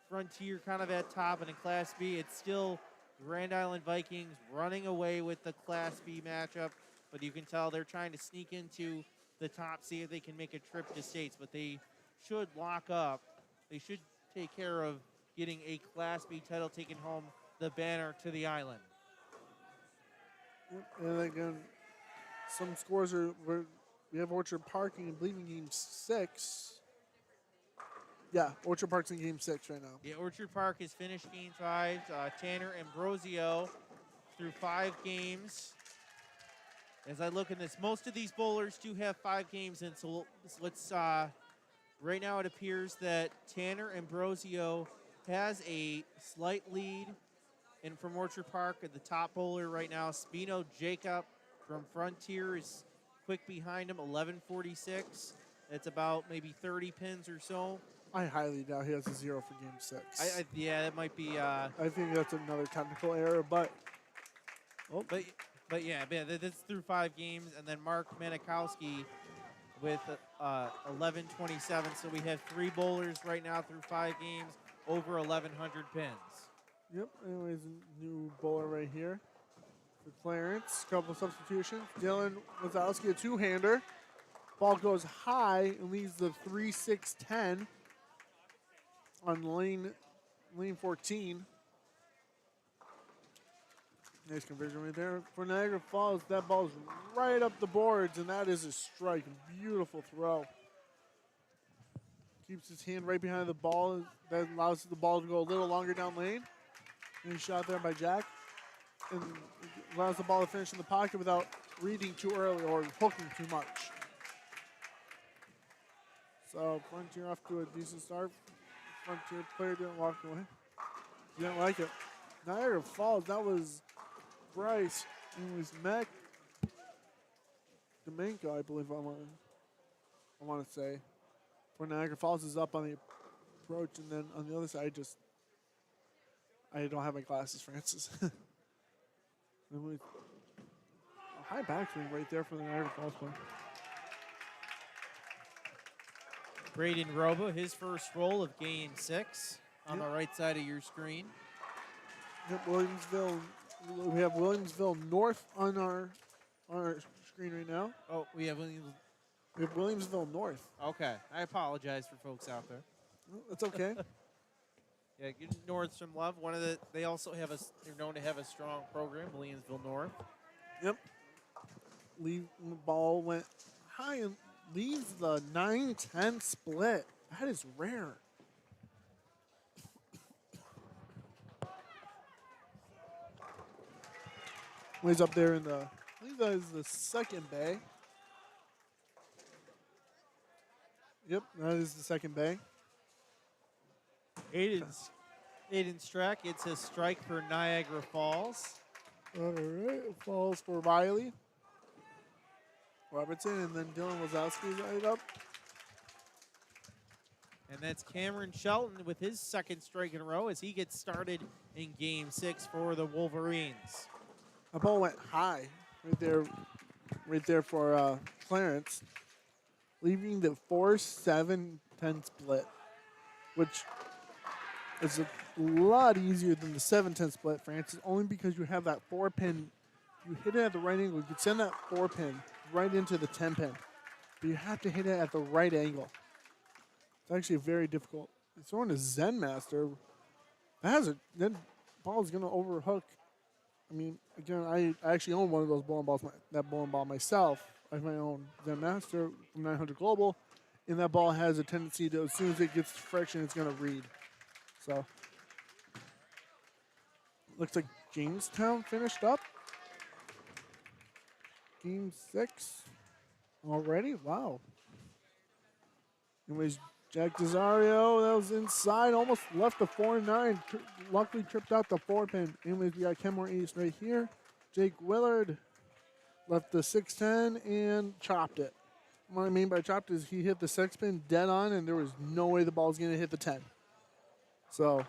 Frontier kind of at top, and in Class B, it's still Grand Island Vikings running away with the Class B matchup, but you can tell they're trying to sneak into the top, see if they can make a trip to states, but they should lock up. They should take care of getting a Class B title, taking home the banner to the island. And again, some scores we have Orchard Park in, I believe, in game 6. Yeah, Orchard Park's in game 6 right now. Yeah, Orchard Park has finished game 5. Tanner Ambrosio through 5 games. As I look in this, most of these bowlers do have 5 games in, so let's right now it appears that Tanner Ambrosio has a slight lead in from Orchard Park. At the top bowler right now, Spino Jacob from Frontier is quick behind him, 1146. It's about maybe 30 pins or so. I highly doubt he has a 0 for game 6. Yeah, that might be. I think that's another technical error, but. Oh. But yeah, that's through 5 games, and then Mark Manikowski with 1127. So we have 3 bowlers right now through 5 games, over 1,100 pins. Yep. Anyways, new bowler right here for Clarence. Couple substitutions. Dylan Wazowski, a 2-hander. Ball goes high and leaves the 3-6-10 on lane 14. Nice conversion right there. For Niagara Falls, that ball's right up the boards, and that is a strike. Beautiful throw. Keeps his hand right behind the ball. That allows the ball to go a little longer down lane. Nice shot there by Jack. And allows the ball to finish in the pocket without reading too early or hooking too much. So Frontier off to a decent start. Frontier player didn't walk away. Didn't like it. Niagara Falls, that was Bryce. It was Mac Domingo, I believe I want to say. For Niagara Falls is up on the approach, and then on the other side, I don't have my glasses, Francis. High backswing right there for the Niagara Falls player. Braden Robo, his first roll of game 6 on the right side of your screen. Yep, Williamsville. We have Williamsville North on our screen right now. Oh, we have Williamsville North. Okay, I apologize for folks out there. Well, that's okay. Yeah, give North some love. They also have they're known to have a strong program, Williamsville North. Yep. The ball went high and leaves the 9-10 split. That is rare. Ways up there in I believe that is the second bay. Yep, that is the second bay. Aiden Strack, it's a strike for Niagara Falls. All right, falls for Riley Robertson, and then Dylan Wazowski's right up. And that's Cameron Shelton with his second strike in a row as he gets started in game 6 for the Wolverines. The ball went high right there for Clarence. leaving the 4-7-10 split, which is a lot easier than the 7-10 split, Francis, only because you have that 4-pin. You hit it at the right angle, you could send that 4-pin right into the 10-pin, but you have to hit it at the right angle. It's actually very difficult. Throwing a Zen Master, that ball is going to overhook. I mean, again, I actually own one of those bowling balls, that bowling ball myself. I have my own Zen Master from 900 Global, and that ball has a tendency to, as soon as it gets friction, it's going to read. So, looks like Jamestown finished up. Game 6 already? Wow. Anyways, Jack Desario, that was inside, almost left the 4-9. Luckily tripped out the 4-pin. Anyways, we got Kenmore East right here. Jake Willard left the 6-10 and chopped it. What I mean by chopped is he hit the 6-pin dead on, and there was no way the ball was going to hit the 10. So,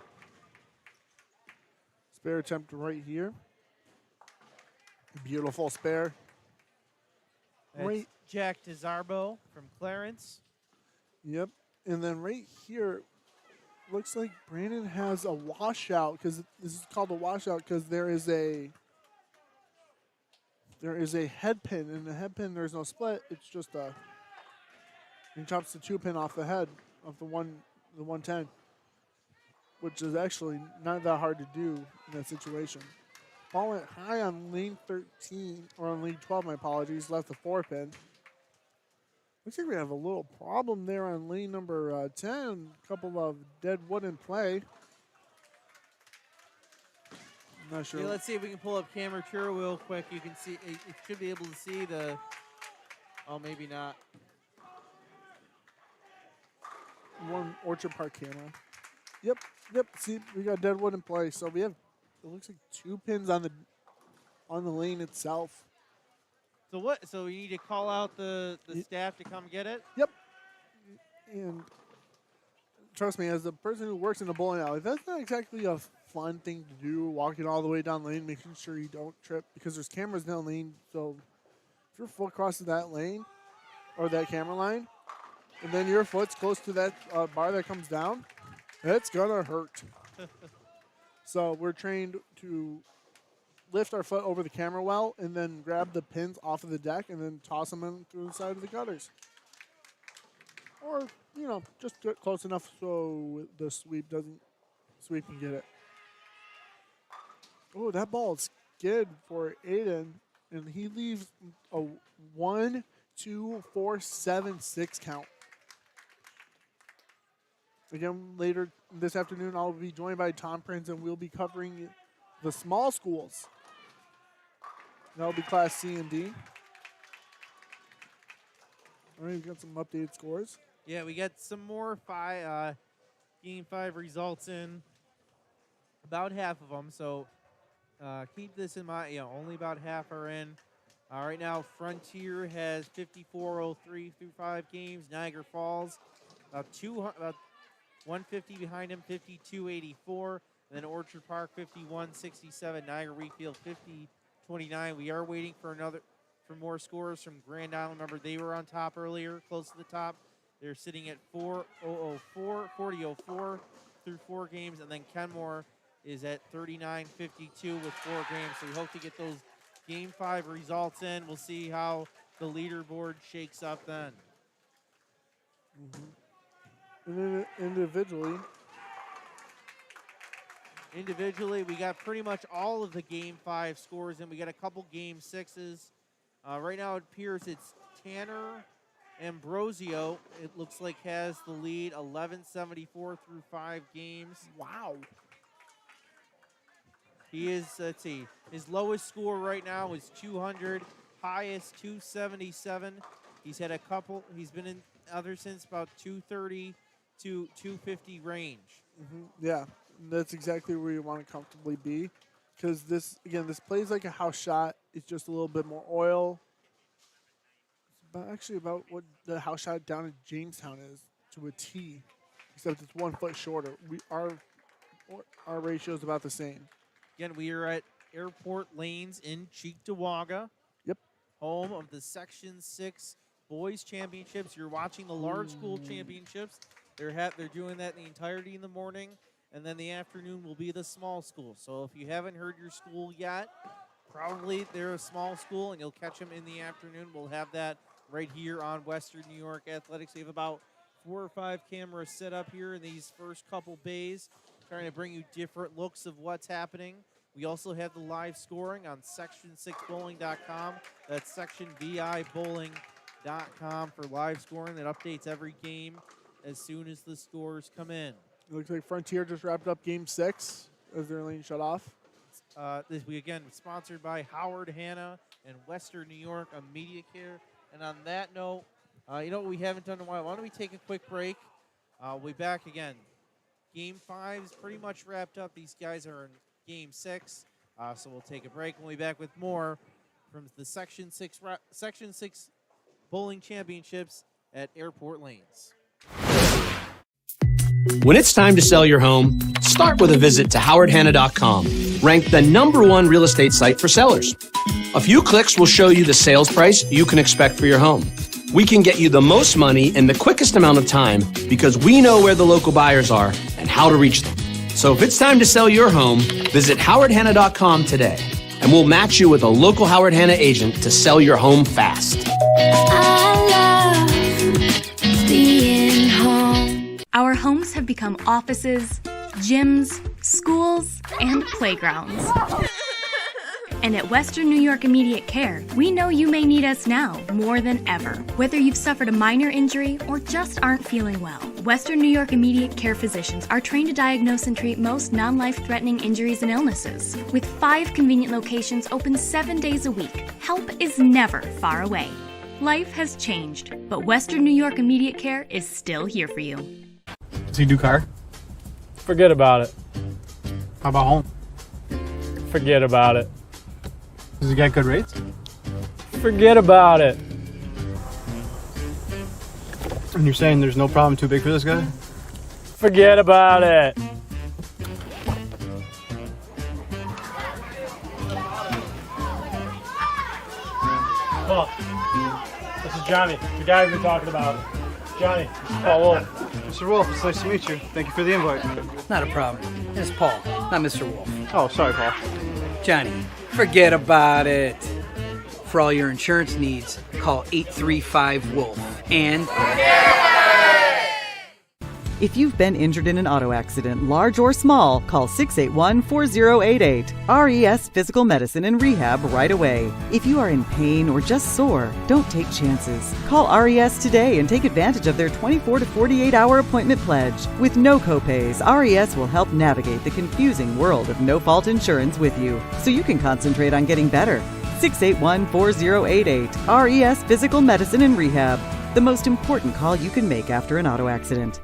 spare attempt right here. Beautiful spare. That's Jack DeZarbo from Clarence. Yep. And then right here, looks like Brandon has a washout, because this is called a washout because there is a head pin. In the head pin, there's no split. It's just he chops the 2-pin off the head of the 110, which is actually not that hard to do in that situation. Ball went high on lane 13, or on lane 12, my apologies, left the 4-pin. Looks like we have a little problem there on lane number 10. A couple of dead wood in play. I'm not sure. Yeah, let's see if we can pull up camera tour real quick. You can see, it should be able to see the, oh, maybe not. One Orchard Park camera. Yep. See, we got dead wood in play. So we have, it looks like 2 pins on the lane itself. So what? So you need to call out the staff to come get it? Yep. And trust me, as the person who works in the bowling alley, that's not exactly a fun thing to do, walking all the way down lane, making sure you don't trip, because there's cameras down lane. So if your foot crosses that lane or that camera line, and then your foot's close to that bar that comes down, it's going to hurt. So we're trained to lift our foot over the camera well and then grab the pins off of the deck and then toss them in through the side of the gutters. Or, just get close enough so the sweep can get it. Oh, that ball is skid for Aiden, and he leaves a 1, 2, 4, 7, 6 count. Again, later this afternoon, I'll be joined by Tom Prince, and we'll be covering the small schools. That'll be Class C and D. All right, we've got some updated scores. Yeah, we got some more Game 5 results in. About half of them, so keep this in mind. Only about half are in. Right now, Frontier has 54-03 through 5 games. Niagara Falls, about 150 behind him, 52-84. And then Orchard Park, 51-67. Niagara Wheatfield, 50-29. We are waiting for more scores from Grand Island. Remember, they were on top earlier, close to the top. They're sitting at 40-04 through 4 games. And then Kenmore is at 39-52 with 4 games. So we hope to get those Game 5 results in. We'll see how the leaderboard shakes up then. Mm-hmm. And then individually, we got pretty much all of the Game 5 scores, and we got a couple Game 6s. Right now, it appears it's Tanner Ambrosio, it looks like, has the lead, 11-74 through 5 games. Wow. He is, let's see, his lowest score right now is 200, highest 277. He's had he's been in others since about 230 to 250 range. Mm-hmm. Yeah, that's exactly where you want to comfortably be. Because this plays like a house shot. It's just a little bit more oil. It's about what the house shot down in Jamestown is to a T, except it's 1 foot shorter. Our ratio is about the same. Again, we are at Airport Lanes in Cheektowaga. Yep. Home of the Section 6 boys championships. You're watching the large school championships. They're doing that in the entirety in the morning, and then the afternoon will be the small school. So if you haven't heard your school yet, probably they're a small school, and you'll catch them in the afternoon. We'll have that right here on Western New York Athletics. We have about 4 or 5 cameras set up here in these first couple bays, trying to bring you different looks of what's happening. We also have the live scoring on section6bowling.com. That's sectionvibowling.com for live scoring that updates every game as soon as the scores come in. It looks like Frontier just wrapped up Game 6 as their lane shut off. This week, again, sponsored by Howard Hanna and Western New York Immediate Care. And on that note, you know what we haven't done in a while? Why don't we take a quick break? We'll be back again. Game 5 is pretty much wrapped up. These guys are in Game 6, so we'll take a break. We'll be back with more from the Section 6 Bowling Championships at Airport Lanes. When it's time to sell your home, start with a visit to howardhanna.com, ranked the #1 real estate site for sellers. A few clicks will show you the sales price you can expect for your home. We can get you the most money in the quickest amount of time because we know where the local buyers are and how to reach them. So if it's time to sell your home, visit howardhanna.com today, and we'll match you with a local Howard Hanna agent to sell your home fast. I love being home. Our homes have become offices, gyms, schools, and playgrounds. And at Western New York Immediate Care, we know you may need us now more than ever. Whether you've suffered a minor injury or just aren't feeling well, Western New York Immediate Care physicians are trained to diagnose and treat most non-life-threatening injuries and illnesses. With 5 convenient locations open 7 days a week, help is never far away. Life has changed, but Western New York Immediate Care is still here for you. Does he do car? Forget about it. How about home? Forget about it. Does he get good rates? Forget about it. And you're saying there's no problem too big for this guy? Forget about it. Paul, this is Johnny, the guy we've been talking about. Johnny, Paul Wolf. Mr. Wolf, it's nice to meet you. Thank you for the invite. Not a problem. It's Paul, not Mr. Wolf. Oh, sorry, Paul. Johnny, forget about it. For all your insurance needs, call 835-WOLF. And if you've been injured in an auto accident, large or small, call 681-4088. RES Physical Medicine and Rehab right away. If you are in pain or just sore, don't take chances. Call RES today and take advantage of their 24 to 48-hour appointment pledge. With no copays, RES will help navigate the confusing world of no-fault insurance with you, so you can concentrate on getting better. 681-4088. RES Physical Medicine and Rehab. The most important call you can make after an auto accident.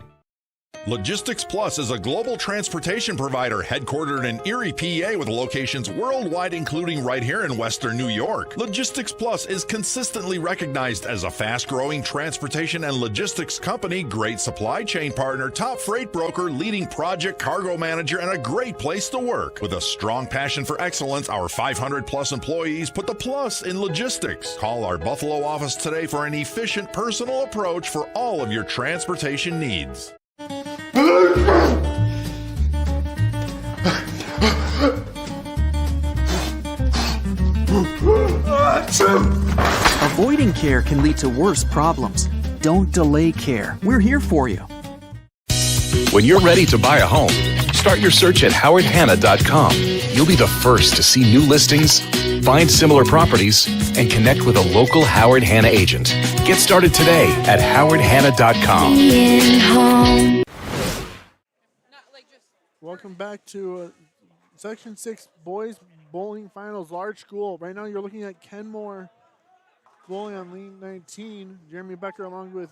Logistics Plus is a global transportation provider headquartered in Erie, PA, with locations worldwide, including right here in Western New York. Logistics Plus is consistently recognized as a fast-growing transportation and logistics company, great supply chain partner, top freight broker, leading project cargo manager, and a great place to work. With a strong passion for excellence, our 500-plus employees put the plus in logistics. Call our Buffalo office today for an efficient, personal approach for all of your transportation needs. Avoiding care can lead to worse problems. Don't delay care. We're here for you. When you're ready to buy a home, start your search at howardhanna.com. You'll be the first to see new listings, find similar properties, and connect with a local Howard Hanna agent. Get started today at howardhanna.com. Welcome back to Section 6 Boys Bowling Finals Large School. Right now you're looking at Kenmore bowling on lane 19. Jeremy Becker along with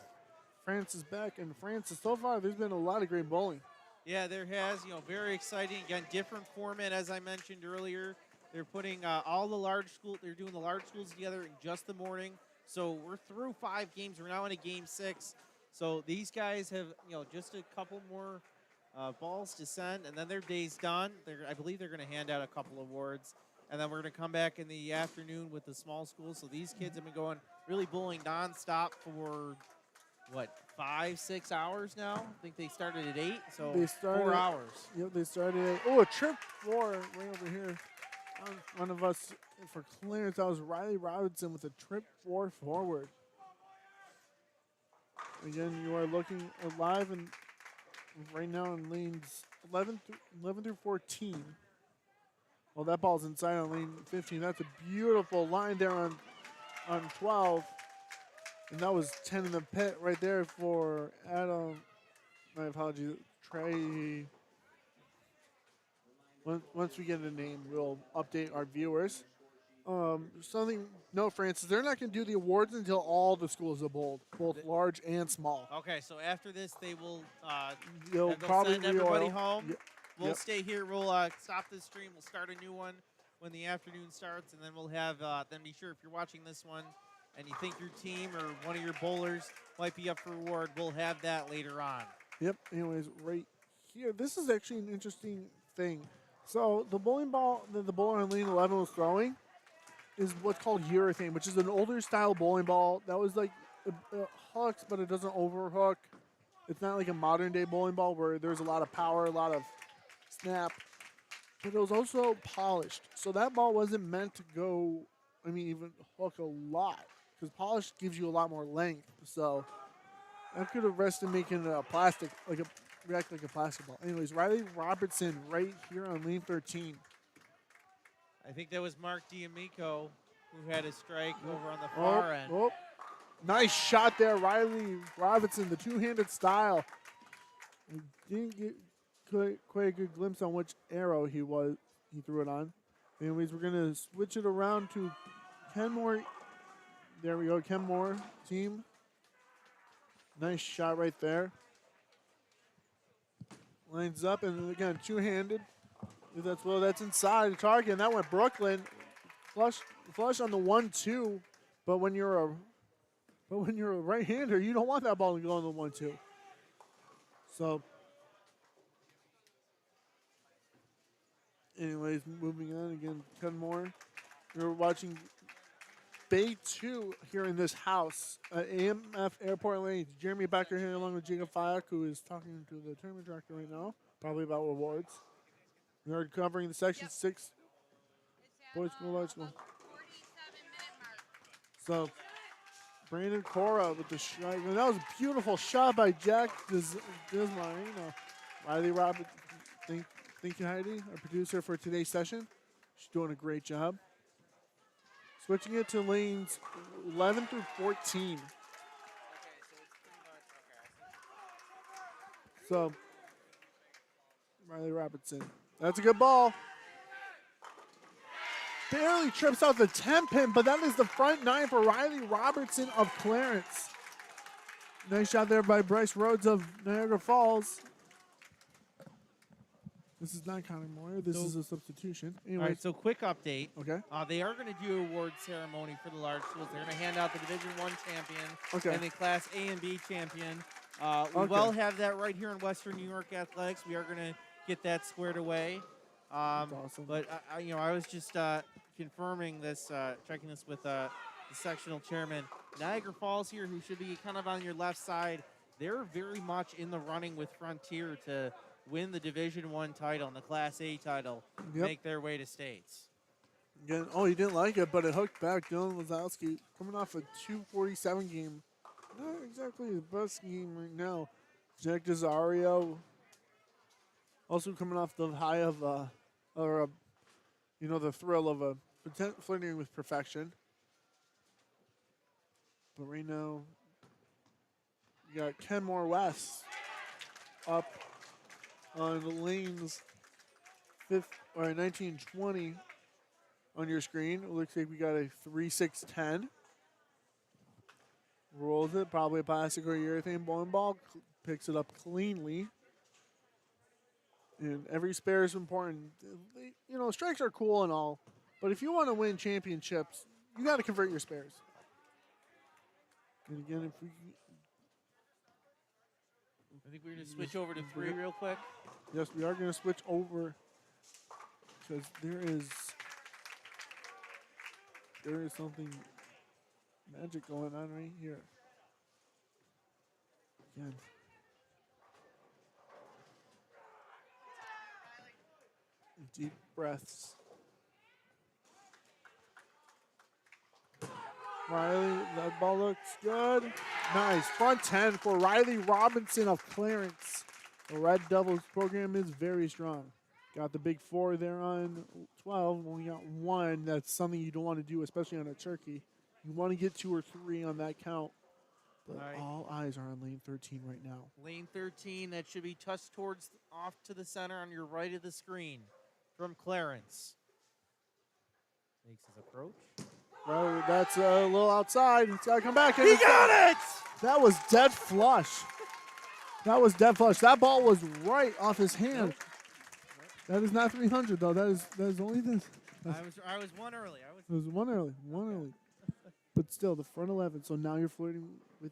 Francis Beck. And Francis, so far there's been a lot of great bowling. Yeah, there has. Very exciting. Again, different format, as I mentioned earlier. They're putting all the large schools, they're doing the large schools together in just the morning. So we're through 5 games. We're now in a game 6. So these guys have, just a couple more balls to send, and then their day's done. I believe they're going to hand out a couple awards. and then we're going to come back in the afternoon with the small schools. So these kids have been going really bowling nonstop for, 5-6 hours now? I think they started at 8, so They started 4 hours. Yep, they started at, a trip 4 right over here. One of us for clearance. That was Riley Robinson with a trip 4 forward. Again, you are looking live and right now in lanes 11 through 14. Well, that ball's inside on lane 15. That's a beautiful line there on 12. And that was 10 in the pit right there for Adam. My apologies, Trey. Once we get a name, we'll update our viewers. No, Francis, they're not going to do the awards until all the schools are bowled, both large and small. Okay, so after this, they will They'll they'll probably send everybody re-oil. home. We'll Yep. stay here. We'll stop this stream. We'll start a new one when the afternoon starts, and then we'll have. Then be sure if you're watching this one and you think your team or one of your bowlers might be up for reward, we'll have that later on. Yep. Anyways, right here, this is actually an interesting thing. So the bowling ball that the bowler on lane 11 was throwing is what's called urethane, which is an older style bowling ball that was like it hooks, but it doesn't overhook. It's not like a modern day bowling ball where there's a lot of power, a lot of snap, but it was also polished. So that ball wasn't meant to go, even hook a lot, because polished gives you a lot more length. So that could have rested making it a plastic, react like a plastic ball. Anyways, Riley Robertson right here on lane 13. I think that was Mark D'Amico who had a strike over on the far end. Nice shot there, Riley Robinson, the two-handed style. We didn't get quite a good glimpse on which arrow he threw it on. Anyways, we're going to switch it around to Kenmore. There we go, Kenmore team. Nice shot right there. Lines up, and again, two-handed. If that's inside the target, and that went Brooklyn. Flush on the 1-2, but when you're a right-hander, you don't want that ball to go on the 1-2. So, anyways, moving on again, Kenmore. We're watching Bay 2 here in this house at AMF Airport Lanes. Jeremy Becker here along with Jacob Fayek, who is talking to the tournament director right now, probably about rewards. We are covering the Section 6 Boys School, Large School. So, Brandon Cora with the shot. And that was a beautiful shot by Jack Dismarino. Riley Roberts, thank you, Heidi, our producer for today's session. She's doing a great job. Switching it to lanes 11 through 14. So, Riley Robertson. That's a good ball. Barely trips out the 10 pin, but that is the front 9 for Riley Robertson of Clarence. Nice shot there by Bryce Rhodes of Niagara Falls. This is not Connor Moyer. This is a substitution. Anyways. All right, so quick update. Okay. They are going to do an award ceremony for the large schools. They're going to hand out the Division I champion and the Class A and B champion. We will have that right here in Western New York Athletics. We are going to get that squared away. That's awesome. But I was just confirming this, checking this with the sectional chairman. Niagara Falls here, who should be kind of on your left side, they're very much in the running with Frontier to win the Division I title and the Class A title, make their way to states. Again, he didn't like it, but it hooked back. Dylan Wazowski coming off a 247 game. Not exactly the best game right now. Jack Desario also coming off the high of, the thrill of flirting with perfection. But right now, you got Kenmore West up on the lanes 19-20 on your screen. It looks like we got a 3-6-10. Rolls it, probably a plastic or urethane bowling ball. Picks it up cleanly. And every spare is important. Strikes are cool and all, but if you want to win championships, you got to convert your spares. And again, I think we're going to switch over to 3 real quick. Yes, we are going to switch over because there is there is something magic going on right here. Again. Deep breaths. Riley, that ball looks good. Nice. Front 10 for Riley Robinson of Clarence. The Red Devils program is very strong. Got the big 4 there on 12. Only got 1. That's something you don't want to do, especially on a turkey. You want to get 2 or 3 on that count. But all eyes are on lane 13 right now. Lane 13, that should be touched towards off to the center on your right of the screen from Clarence. Makes his approach. Well, that's a little outside. It's got to come back. He got it! That was dead flush. That was dead flush. That ball was right off his hand. That is not 300 though. That is only this. I was one early. It was one early. But still, the front 11. So now you're flirting with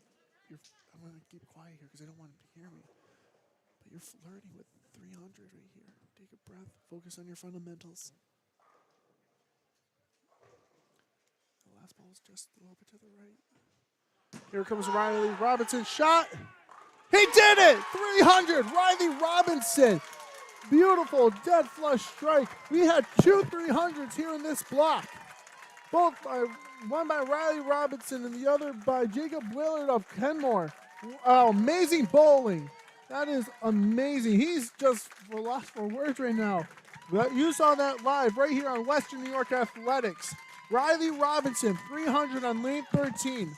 your. I'm gonna keep quiet here because I don't want him to hear me. But you're flirting with 300 right here. Take a breath. Focus on your fundamentals. The last ball is just a little bit to the right. Here comes Riley Robinson. Shot. He did it! 300. Riley Robinson. Beautiful dead flush strike. We had 2 300s here in this block. One by Riley Robinson and the other by Jacob Willard of Kenmore. Amazing bowling. That is amazing. He's just lost for words right now. You saw that live right here on Western New York Athletics. Riley Robinson, 300 on lane 13.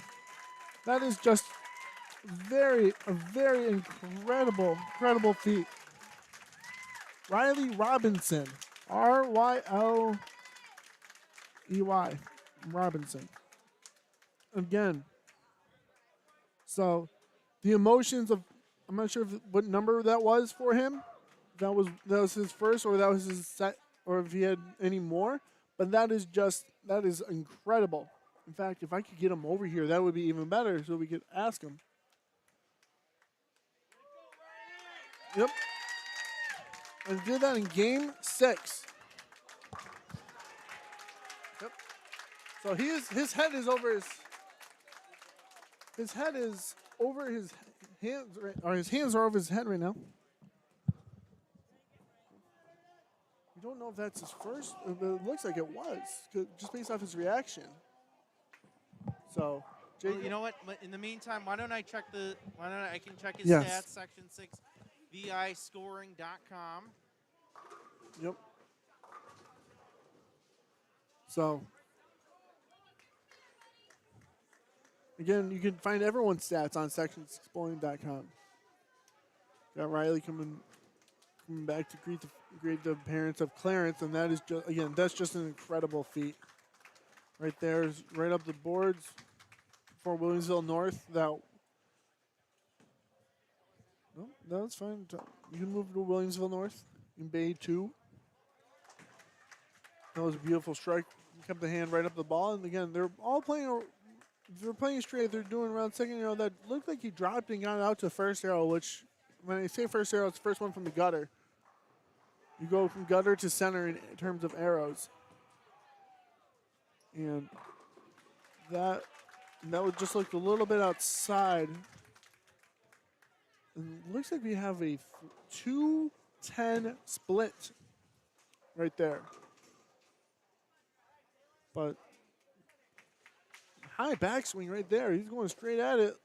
That is just a very incredible feat. Riley Robinson, R-Y-L-E-Y, Robinson. Again, so the emotions of, I'm not sure what number that was for him. That was his first, or that was his set, or if he had any more. But that is incredible. In fact, if I could get him over here, that would be even better, so we could ask him. Yep. And did that in game 6. Yep. So his head is over his head is over his hands, or his hands are over his head right now. We don't know if that's his first. It looks like it was, just based off his reaction. So, well, you know what? In the meantime, why don't I check I can check his stats, section 6, VIScoring.com. Yep. So, again, you can find everyone's stats on section6bowling.com. Got Riley coming back to greet the parents of Clarence, and that is just, again, that's just an incredible feat. Right there is right up the boards for Williamsville North. No, that's fine. You can move to Williamsville North in Bay 2. That was a beautiful strike. Kept the hand right up the ball, and again, they're all playing. They're playing straight. They're doing around second arrow. That looked like he dropped and got out to first arrow, which, when I say first arrow, it's the first one from the gutter. You go from gutter to center in terms of arrows. And that would just look a little bit outside. And it looks like we have a 2-10 split right there. But high backswing right there. He's going straight at it.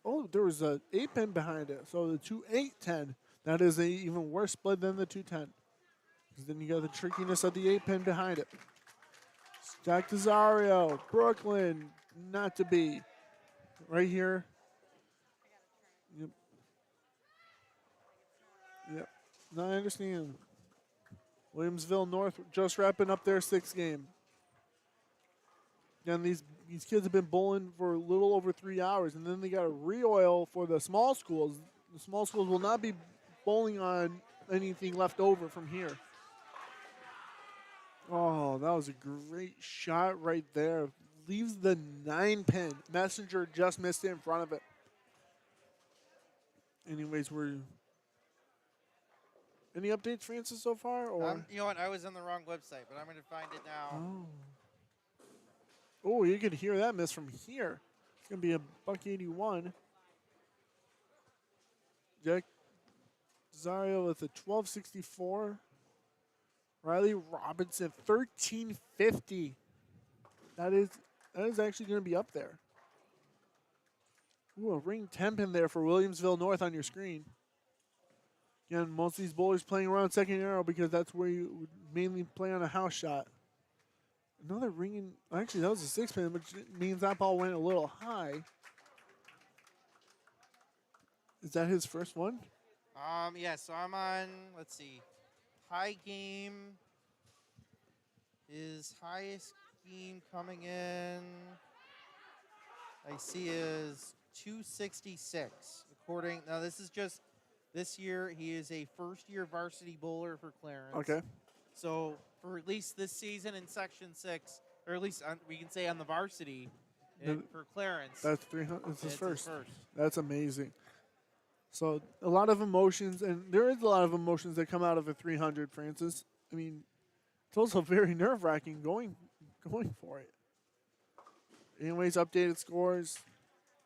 Oh, there was an 8-pin behind it. So the 2-8-10. That is an even worse split than the 2-10. Because then you got the trickiness of the 8-pin behind it. Jack Desario, Brooklyn, not to be. Right here. Yep. No, I understand. Williamsville North just wrapping up their 6th game. And these kids have been bowling for a little over 3 hours, and then they got a re-oil for the small schools. The small schools will not be bowling on anything left over from here. Oh, that was a great shot right there. Leaves the 9-pin. Messenger just missed it in front of it. Anyways, any updates, Francis, so far? Or You know what? I was on the wrong website, but I'm going to find it now. Oh, you can hear that miss from here. It's going to be a $181. Jack Zario with a 1264. Riley Robinson, 1350. That is actually going to be up there. Ooh, a ring 10 pin there for Williamsville North on your screen. Again, most of these bowlers playing around second arrow because that's where you would mainly play on a house shot. Another ring, actually that was a 6 pin, which means that ball went a little high. Is that his first one? Yeah, so I'm on, let's see, high game. His highest game coming in, I see, is 266. Now this is just this year. He is a first-year varsity bowler for Clarence. Okay. So for at least this season in Section 6, or at least we can say on the varsity for Clarence. That's 300. It's his first. That's amazing. So a lot of emotions, and there is a lot of emotions that come out of a 300, Francis. I mean, it's also very nerve-wracking going for it. Anyways, updated scores.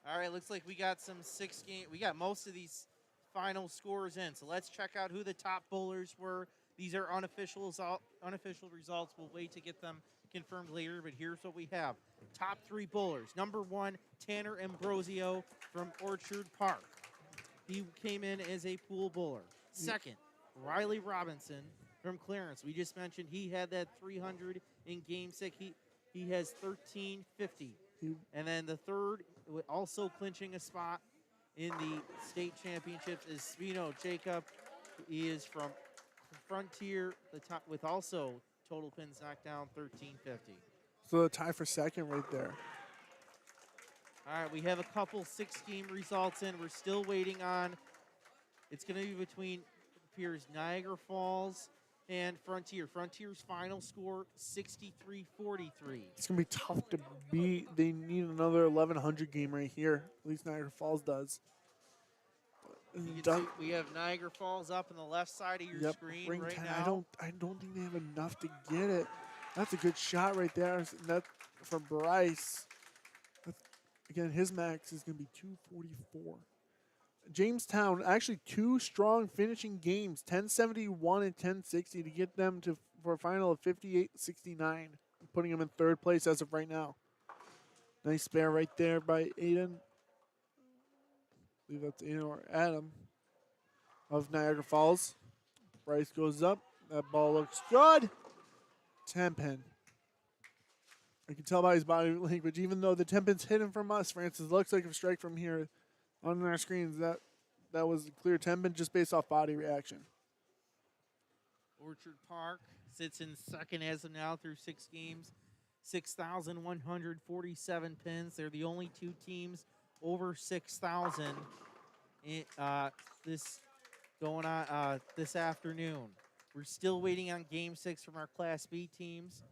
All right, looks like we got some 6 game. We got most of these final scores in. So let's check out who the top bowlers were. These are unofficial results. We'll wait to get them confirmed later, but here's what we have. Top 3 bowlers. Number 1, Tanner Ambrosio from Orchard Park. He came in as a pool bowler. Second, Riley Robinson from Clarence. We just mentioned he had that 300 in Game 6. He has 1350. And then the third, also clinching a spot in the state championships, is Spino Jacob. He is from Frontier, the top, with also total pins knocked down 1350. So a tie for second right there. All right, we have a couple 6-game results in. We're still waiting on. It's going to be between, it appears, Niagara Falls and Frontier. Frontier's final score, 63-43. It's going to be tough to beat. They need another 1100 game right here. At least Niagara Falls does. You can see we have Niagara Falls up on the left side of your screen ring right 10. now. I don't think they have enough to get it. That's a good shot right there. That for Bryce. Again, his max is going to be 244. Jamestown, actually 2 strong finishing games, 1071 and 1060 to get them for a final of 58-69, putting them in 3rd place as of right now. Nice spare right there by Aiden. I believe that's Aiden or Adam of Niagara Falls. Bryce goes up. That ball looks good. 10 pin. I can tell by his body language, even though the 10 pin's hidden from us, Francis, looks like a strike from here on our screens. That was a clear 10 pin just based off body reaction. Orchard Park sits in second as of now through 6 games, 6,147 pins. They're the only 2 teams over 6,000 this going on this afternoon. We're still waiting on Game 6 from our Class B teams.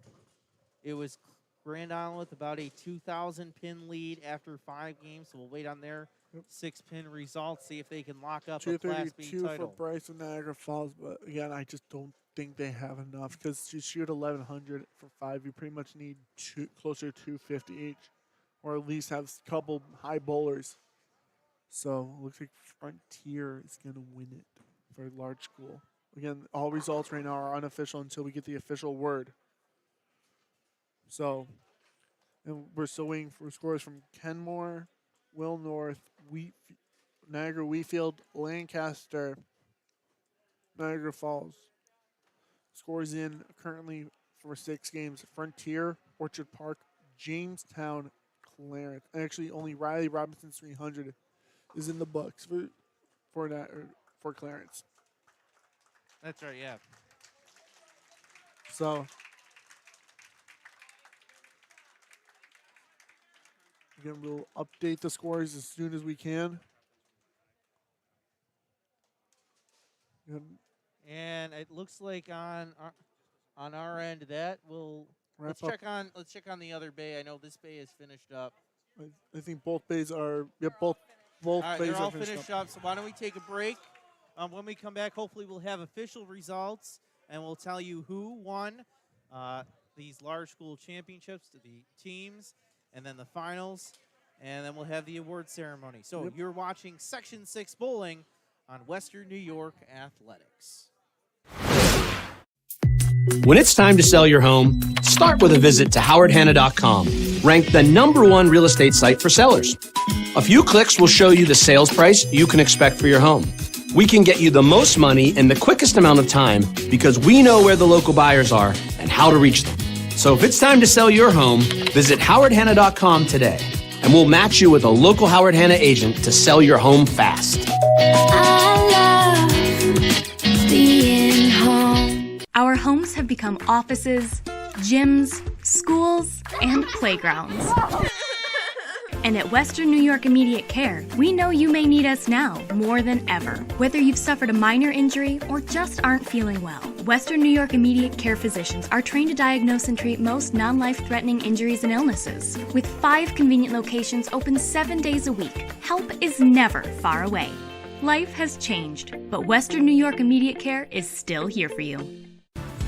It was Grand Island with about a 2,000 pin lead after 5 games, so we'll wait on their 6-pin results, see if they can lock up a Class B title. 232 for Bryce and Niagara Falls, but again, I just don't think they have enough because to shoot 1,100 for 5, you pretty much need closer to 250 each, or at least have a couple high bowlers. So it looks like Frontier is going to win it for large school. Again, all results right now are unofficial until we get the official word. So, and we're still waiting for scores from Kenmore, Will North, Niagara Wheatfield, Lancaster, Niagara Falls. Scores in currently for 6 games. Frontier, Orchard Park, Jamestown, Clarence. Actually, only Riley Robinson's 300 is in the books for Clarence. That's right, yeah. So, again, we'll update the scores as soon as we can. And it looks like on our end that will let's check on the other bay. I know this bay is finished up. I think both bays are both all right, bays they're are all finished up. So why don't we take a break? When we come back, hopefully we'll have official results and we'll tell you who won these large school championships to the teams, and then the finals, and then we'll have the award ceremony. So you're watching Section 6 Bowling on Western New York Athletics. When it's time to sell your home, start with a visit to howardhanna.com, ranked the #1 real estate site for sellers. A few clicks will show you the sales price you can expect for your home. We can get you the most money in the quickest amount of time because we know where the local buyers are and how to reach them. So if it's time to sell your home, visit howardhanna.com today, and we'll match you with a local Howard Hanna agent to sell your home fast. I love being home. Our homes have become offices, gyms, schools, and playgrounds. And at Western New York Immediate Care, we know you may need us now more than ever. Whether you've suffered a minor injury or just aren't feeling well, Western New York Immediate Care physicians are trained to diagnose and treat most non-life-threatening injuries and illnesses. With 5 convenient locations open 7 days a week, help is never far away. Life has changed, but Western New York Immediate Care is still here for you.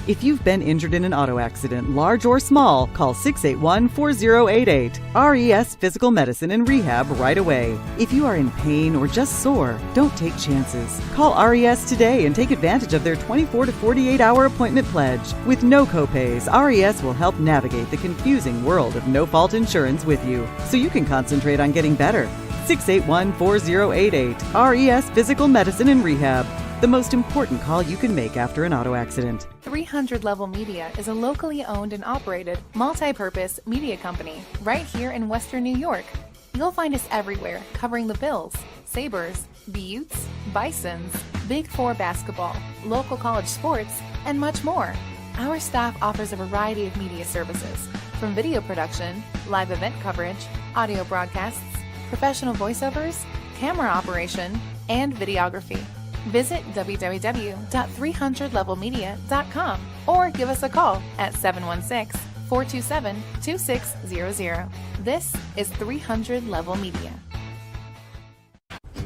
If you've been injured in an auto accident, large or small, call 681-4088. RES Physical Medicine and Rehab right away. If you are in pain or just sore, don't take chances. Call RES today and take advantage of their 24 to 48-hour appointment pledge. With no copays, RES will help navigate the confusing world of no-fault insurance with you, so you can concentrate on getting better. 681-4088. RES Physical Medicine and Rehab. The most important call you can make after an auto accident. 300 Level Media is a locally owned and operated multi-purpose media company right here in Western New York. You'll find us everywhere, covering the Bills, Sabres, Buttes, Bisons, Big Four basketball, local college sports, and much more. Our staff offers a variety of media services, from video production, live event coverage, audio broadcasts, professional voiceovers, camera operation, and videography. Visit www.300levelmedia.com or give us a call at 716-427-2600. This is 300 Level Media.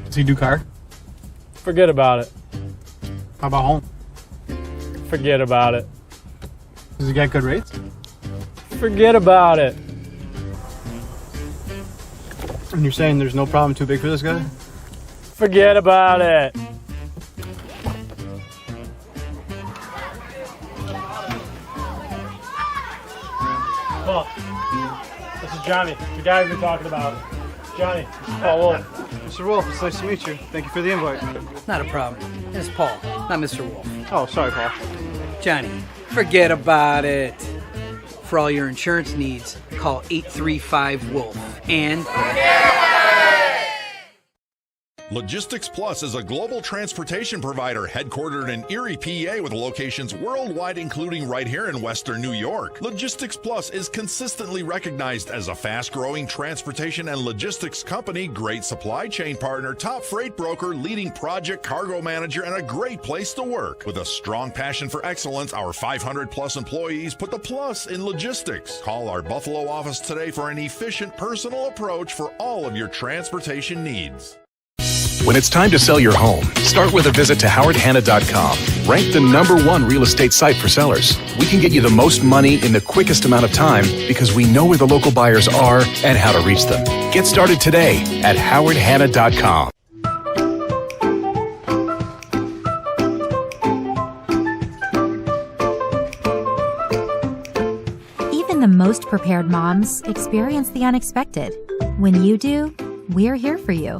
Does he do car? Forget about it. How about home? Forget about it. Does he get good rates? Forget about it. And you're saying there's no problem too big for this guy? Forget about it. Look, this is Johnny, the guy we've been talking about. Johnny, Paul Wolf. Mr. Wolf, it's nice to meet you. Thank you for the invite. Not a problem. It's Paul, not Mr. Wolf. Oh, sorry, Paul. Johnny, forget about it. For all your insurance needs, call 835-WOLF. And Logistics Plus is a global transportation provider headquartered in Erie, PA with locations worldwide, including right here in Western New York. Logistics Plus is consistently recognized as a fast-growing transportation and logistics company, great supply chain partner, top freight broker, leading project cargo manager, and a great place to work. With a strong passion for excellence, our 500-plus employees put the plus in logistics. Call our Buffalo office today for an efficient, personal approach for all of your transportation needs. When it's time to sell your home, start with a visit to howardhanna.com, ranked the #1 real estate site for sellers. We can get you the most money in the quickest amount of time because we know where the local buyers are and how to reach them. Get started today at howardhanna.com. Even the most prepared moms experience the unexpected. When you do, we're here for you.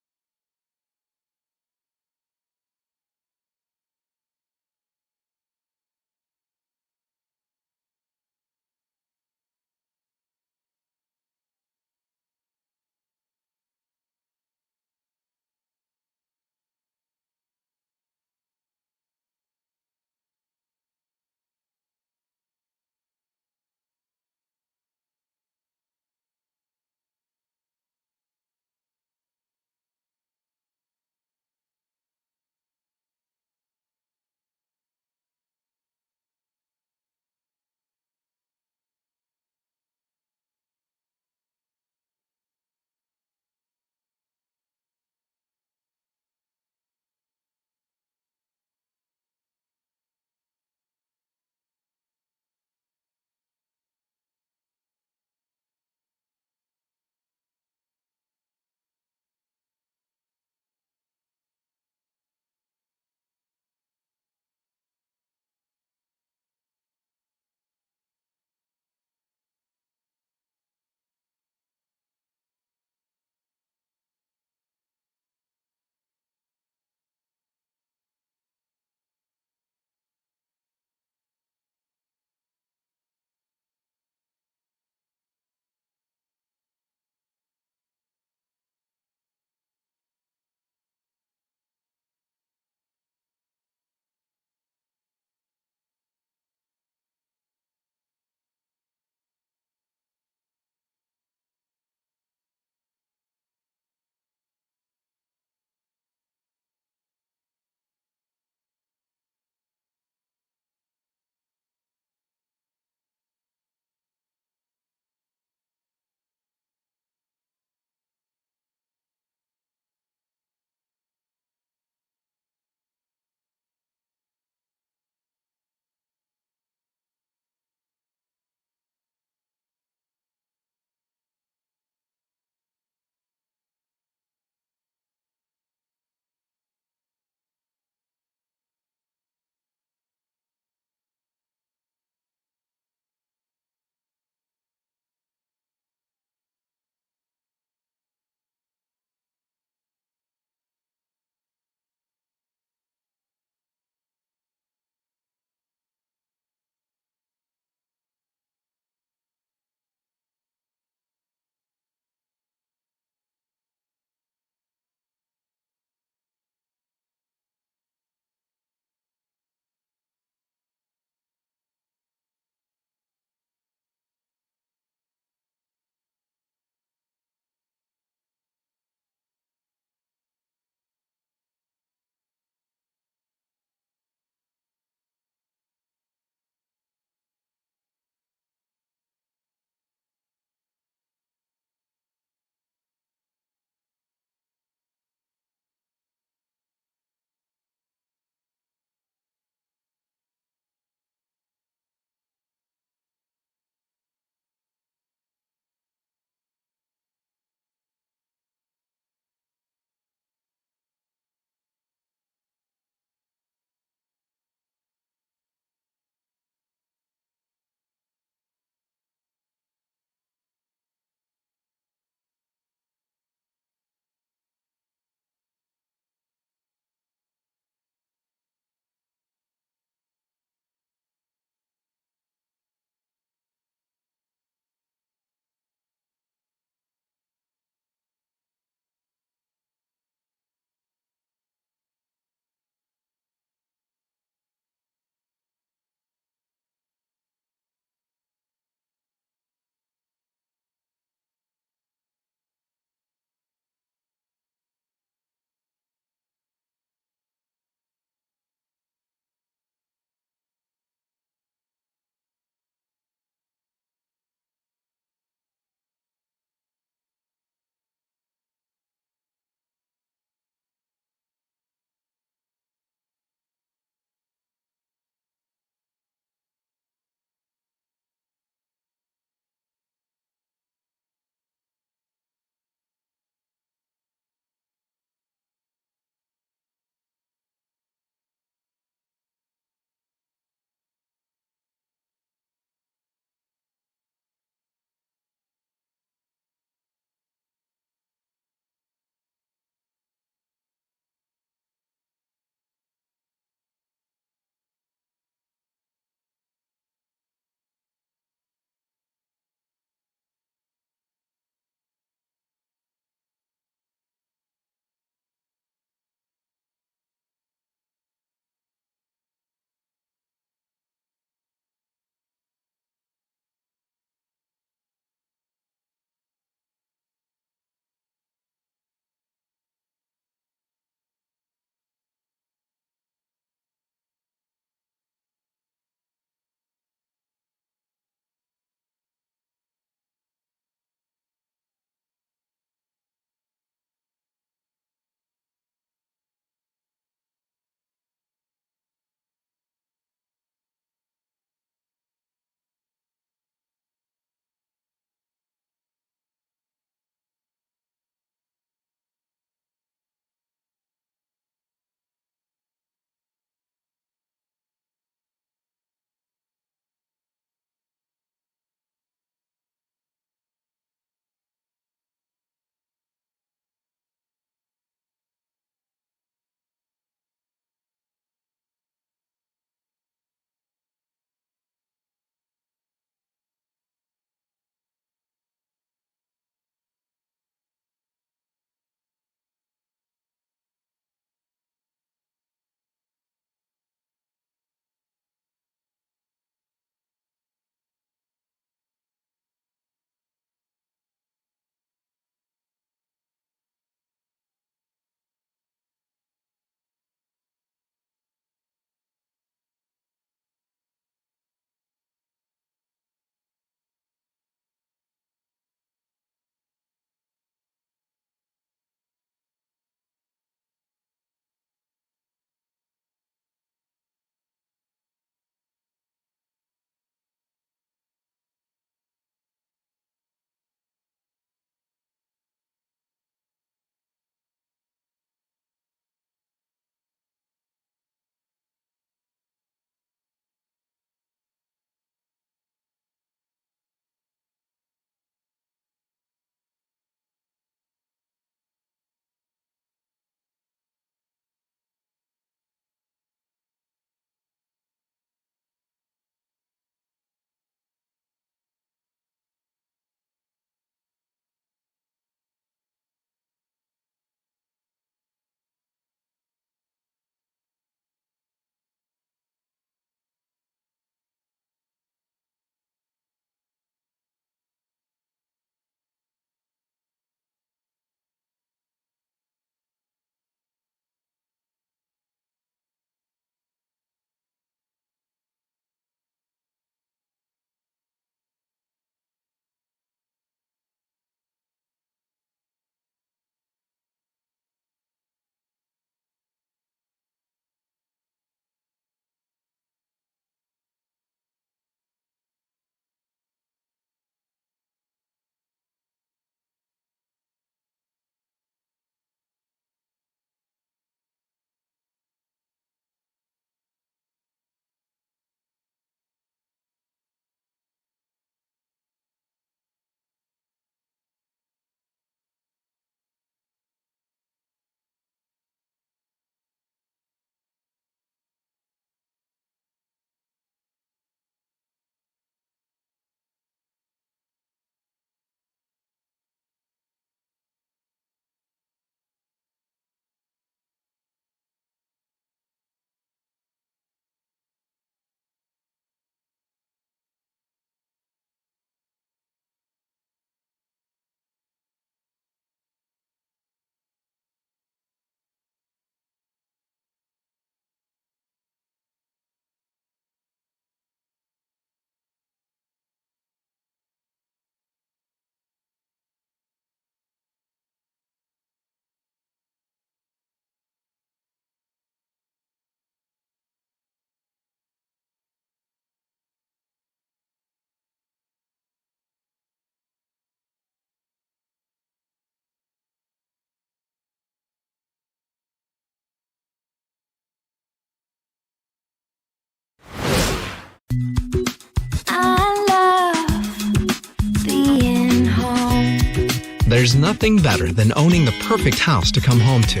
There's nothing better than owning the perfect house to come home to.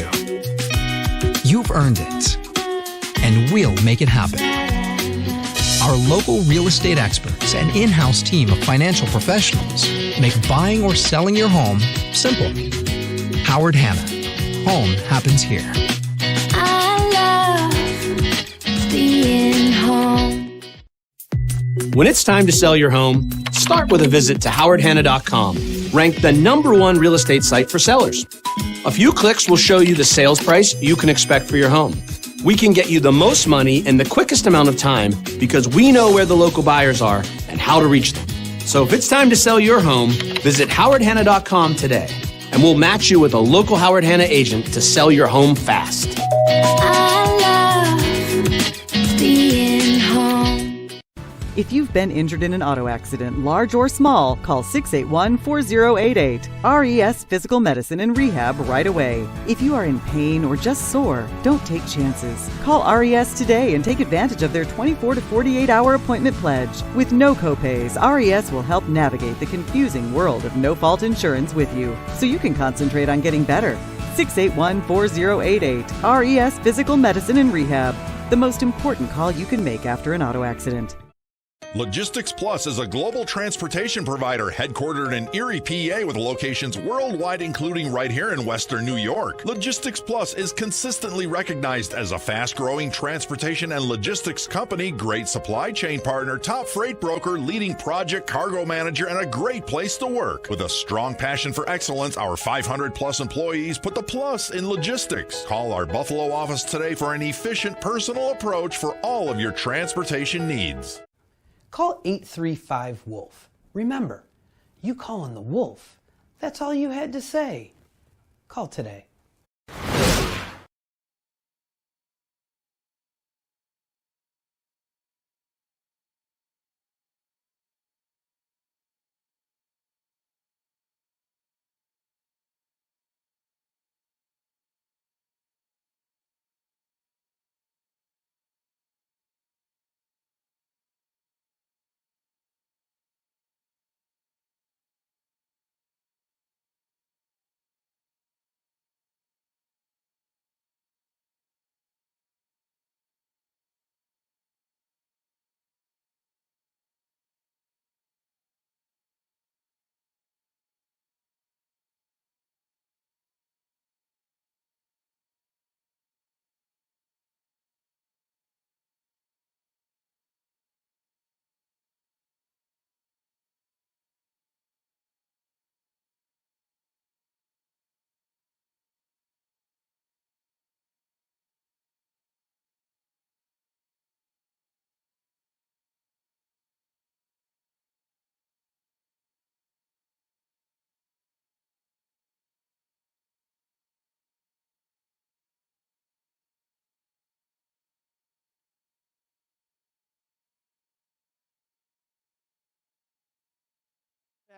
You've earned it, and we'll make it happen. Our local real estate experts and in-house team of financial professionals make buying or selling your home simple. Howard Hanna. Home happens here. I love being home. When it's time to sell your home, start with a visit to howardhanna.com, ranked the #1 real estate site for sellers. A few clicks will show you the sales price you can expect for your home. We can get you the most money in the quickest amount of time because we know where the local buyers are and how to reach them. So if it's time to sell your home, visit howardhanna.com today, and we'll match you with a local Howard Hanna agent to sell your home fast. I love being home. If you've been injured in an auto accident, large or small, call 681-4088. RES Physical Medicine and Rehab right away. If you are in pain or just sore, don't take chances. Call RES today and take advantage of their 24 to 48-hour appointment pledge. With no copays, RES will help navigate the confusing world of no-fault insurance with you, so you can concentrate on getting better. 681-4088. RES Physical Medicine and Rehab. The most important call you can make after an auto accident. Logistics Plus is a global transportation provider headquartered in Erie, PA, with locations worldwide, including right here in Western New York. Logistics Plus is consistently recognized as a fast-growing transportation and logistics company, great supply chain partner, top freight broker, leading project cargo manager, and a great place to work. With a strong passion for excellence, our 500-plus employees put the plus in logistics. Call our Buffalo office today for an efficient, personal approach for all of your transportation needs. Call 835-WOLF. Remember, you calling the wolf. That's all you had to say. Call today.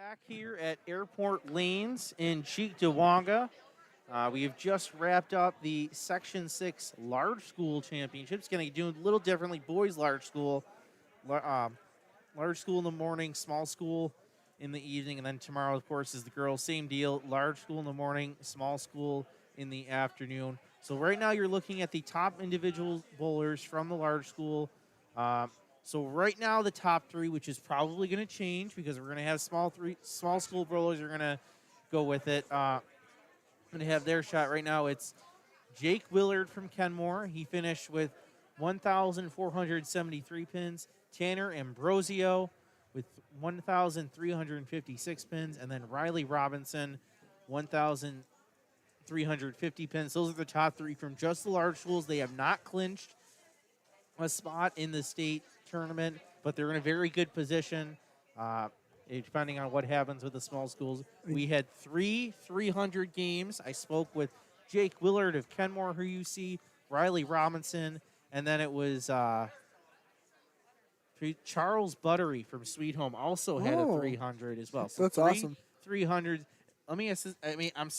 Back here at Airport Lanes in Cheektowaga. We have just wrapped up the Section 6 Large School Championships. Going to do a little differently. Boys large school. Large school in the morning, small school in the evening. And then tomorrow, of course, is the girls. Same deal. Large school in the morning, small school in the afternoon. So right now you're looking at the top individual bowlers from the large school. So right now the top three, which is probably going to change because we're going to have small school bowlers are going to go with it. Going to have their shot right now. It's Jake Willard from Kenmore. He finished with 1,473 pins. Tanner Ambrosio with 1,356 pins. And then Riley Robinson, 1,350 pins. Those are the top three from just the large schools. They have not clinched a spot in the state tournament, but they're in a very good position. Depending on what happens with the small schools. We had 300 games. I spoke with Jake Willard of Kenmore, who you see, Riley Robinson, and then it was Charles Buttery from Sweet Home also had a 300 as well. So that's awesome. 300. Let me ask this. I mean, I'm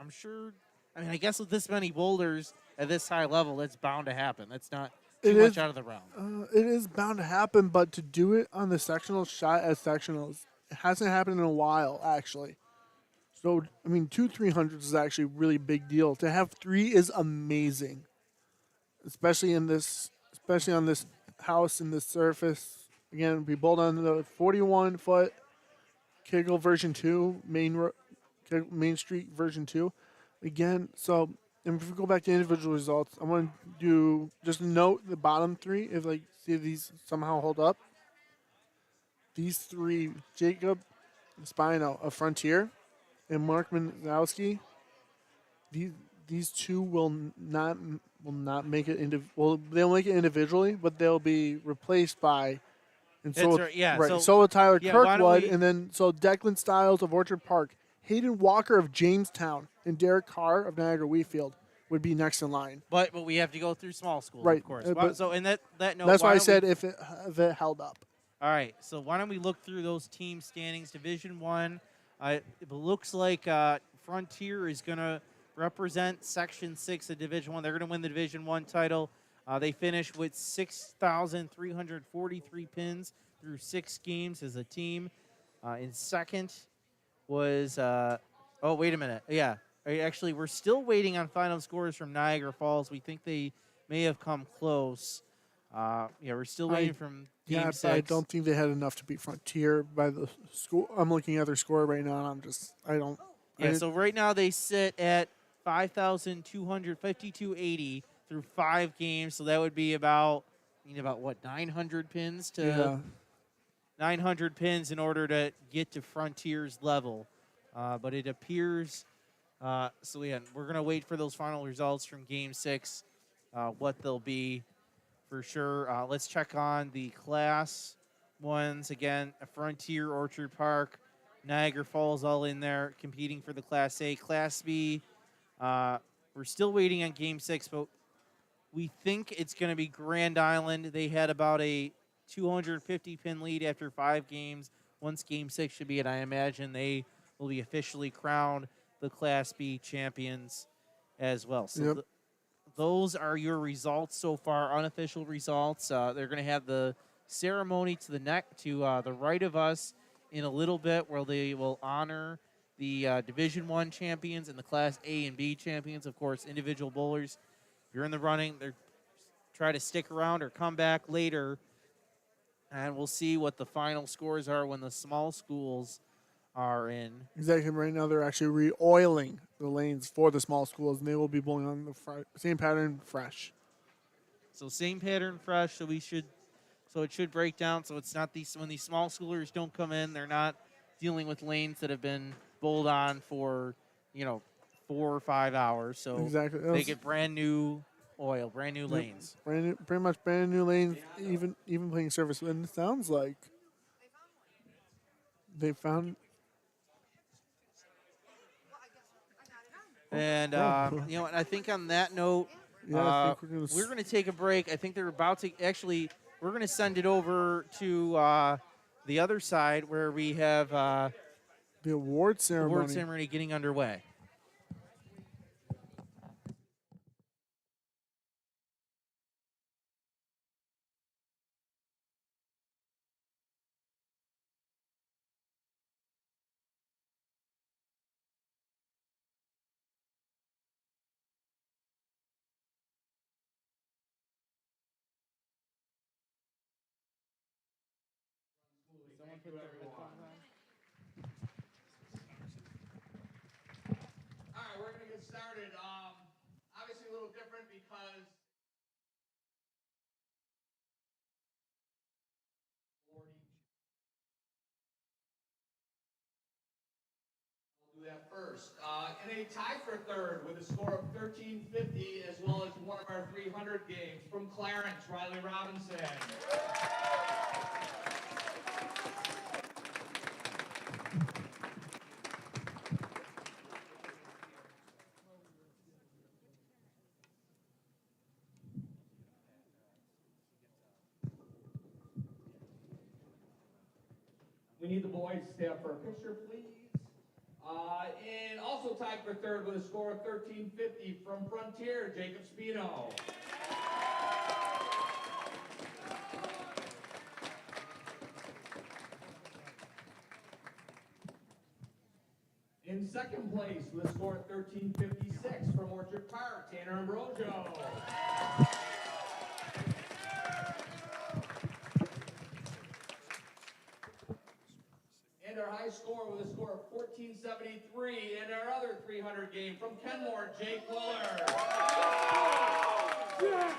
sure. I mean, I guess with this many boulders at this high level, it's bound to happen. That's not too much out of the realm. It is bound to happen, but to do it on the sectional shot as sectionals, it hasn't happened in a while, actually. So, I mean, 2 300s is actually a really big deal. To have 3 is amazing, especially on this house and this surface. Again, we built on the 41-foot Kegel version 2, Main Street version 2. Again, so and if we go back to individual results, I want to do just note the bottom 3 see if these somehow hold up. These 3, Jacob Spino of Frontier and Mark Manzowski, these 2 will not make it they'll make it individually, but they'll be replaced by so will Tyler Kirkwood, and then Declan Stiles of Orchard Park, Hayden Walker of Jamestown, and Derek Carr of Niagara Wheatfield would be next in line. But we have to go through small schools, right? Of course. So in that note, that's why I said if it held up. All right, so why don't we look through those team standings? Division 1, it looks like Frontier is going to represent Section 6 of Division 1. They're going to win the Division 1 title. They finished with 6,343 pins through 6 games as a team. In second was, wait a minute. Yeah, actually, we're still waiting on final scores from Niagara Falls. We think they may have come close. We're still waiting from Game 6. I don't think they had enough to beat Frontier by the score. I'm looking at their score right now, and so right now they sit at 5,252.80 through 5 games. So that would be about 900 pins to 900 pins in order to get to Frontier's level. But it appears we're going to wait for those final results from Game 6, what they'll be. For sure. Let's check on the Class 1s again. Frontier, Orchard Park, Niagara Falls all in there competing for the Class A. Class B, we're still waiting on Game 6, but we think it's going to be Grand Island. They had about a 250-pin lead after 5 games. Once Game 6 should be it, I imagine they will be officially crowned the Class B champions as well. So those are your results so far, unofficial results. They're going to have the ceremony to the right of us in a little bit, where they will honor the Division 1 champions and the Class A and B champions. Of course, individual bowlers, if you're in the running, try to stick around or come back later, and we'll see what the final scores are when the small schools are in. Exactly. Right now, they're actually re-oiling the lanes for the small schools, and they will be bowling on the same pattern fresh. So same pattern fresh. So it should break down. So it's not when these small schoolers don't come in, they're not dealing with lanes that have been bowled on for 4 or 5 hours. So exactly. They get brand new oil, brand new lanes. Pretty much brand new lanes. Even playing surface, and it sounds like they found. And, I think on that note, we're going to take a break. I think they're about to we're going to send it over to the other side where we have the award ceremony. The award ceremony getting underway. All right, we're going to get started. Obviously a little different because I'll do that first. In a tie for third with a score of 1350, as well as one of our 300 games from Clarence, Riley Robinson. We need the boys to stay up for a picture, please. And also tied for third with a score of 1350 from Frontier, Jacob Spino. In second place with a score of 1356 from Orchard Park, Tanner Ambrosio. And our high score with a score of 1473 and our other 300 game from Kenmore, Jake Willard. Yeah.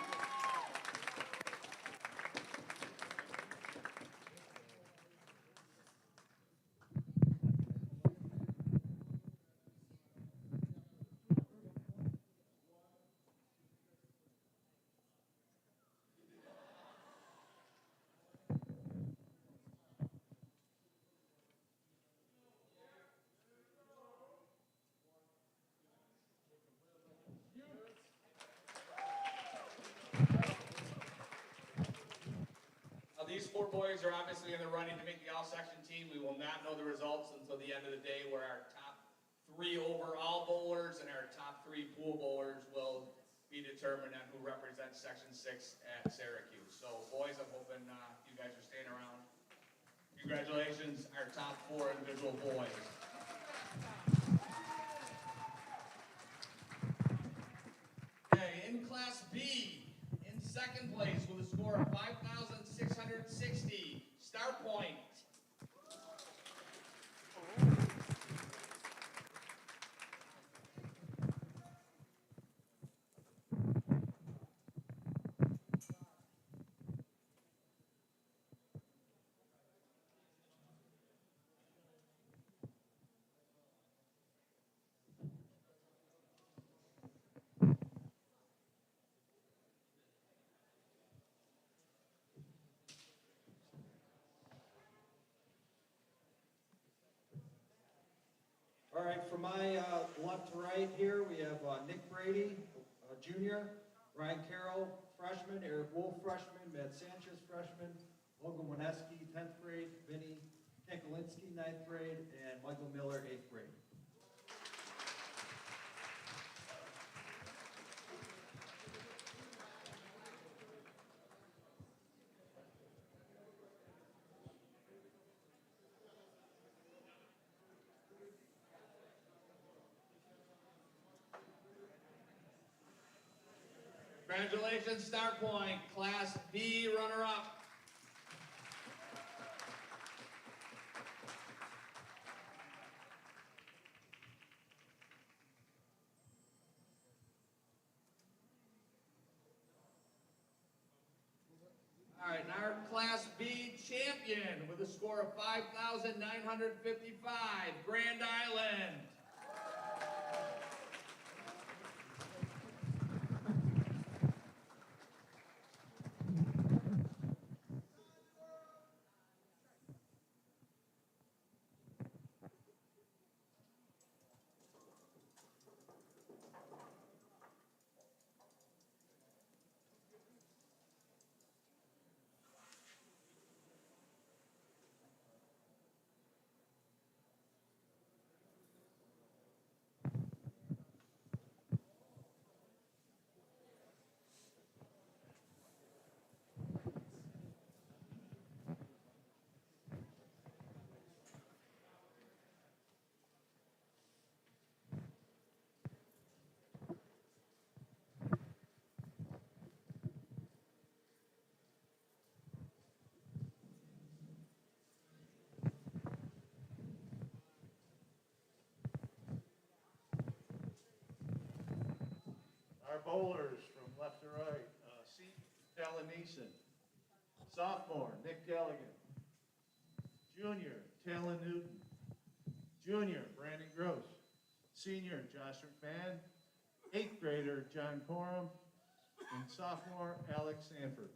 These four boys are obviously in the running to make the all-section team. We will not know the results until the end of the day, where our top 3 overall bowlers and our top 3 pool bowlers will be determined on who represents Section 6 at Syracuse. So, boys, I'm hoping you guys are staying around. Congratulations, our top 4 individual boys. Okay, in Class B, in second place with a score of 5,660, Star Point. All right, from my left to right here, we have Nick Brady, junior, Ryan Carroll, freshman, Eric Wolf, freshman, Matt Sanchez, freshman, Logan Wineski, 10th grade, Vinny Kankolinski, 9th grade, and Michael Miller, 8th grade. Congratulations, Star Point, Class B runner-up. All right, now our Class B champion with a score of 5,955, Grand Island. Our bowlers from left to right, C. Talon Neeson. Sophomore, Nick Gallagher. Junior, Talon Newton. Junior, Brandon Gross. Senior, Josh McMahon. 8th grader, John Coram. And sophomore, Alex Sanford.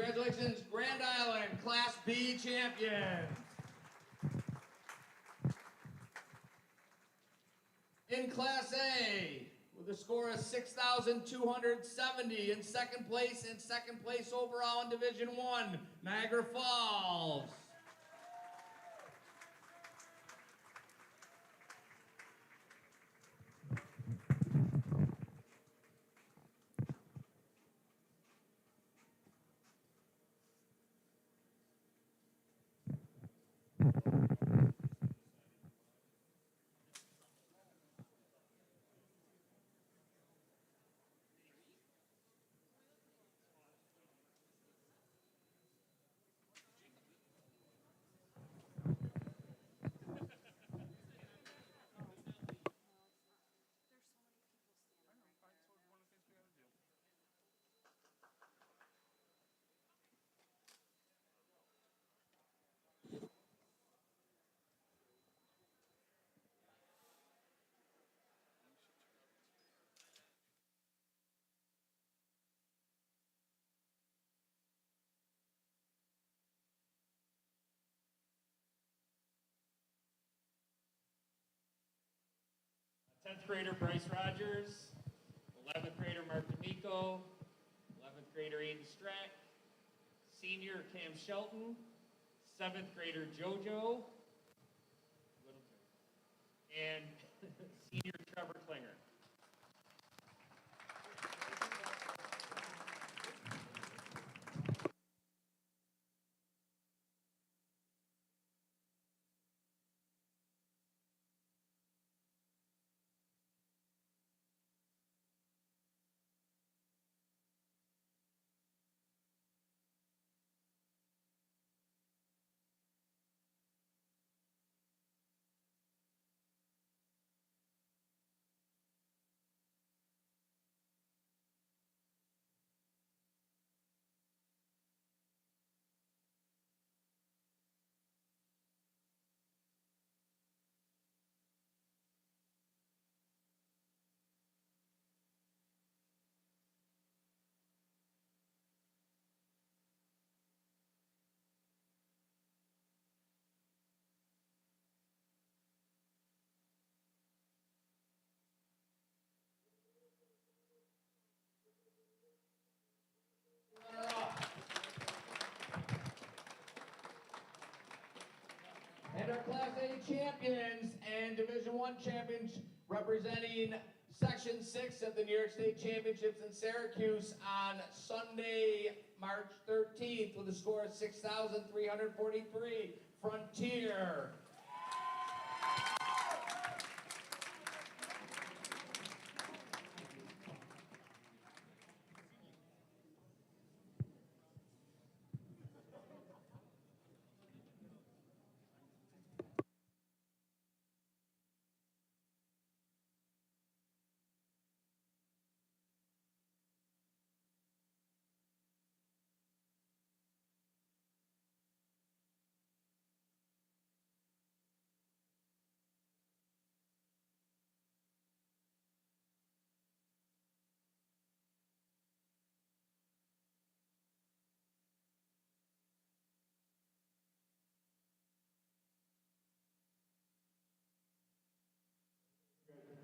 Congratulations, Grand Island Class B champions. In Class A, with a score of 6,270 in second place overall in Division I, Niagara Falls. Tenth grader Bryce Rogers, 11th grader Mark D'Amico, 11th grader Aiden Strack, senior Cam Shelton, 7th grader JoJo, and senior Trevor Klinger. And our Class A champions and Division I champions representing Section 6 at the New York State Championships in Syracuse on Sunday, March 13th with a score of 6,343, Frontier.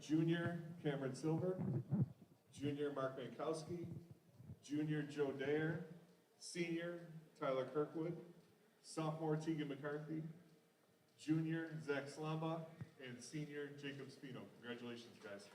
Junior Cameron Silver, Junior Mark Mankowski, Junior Joe Dare, Senior Tyler Kirkwood, Sophomore Tegan McCarthy, Junior Zach Slamba, and Senior Jacob Spino. Congratulations, guys.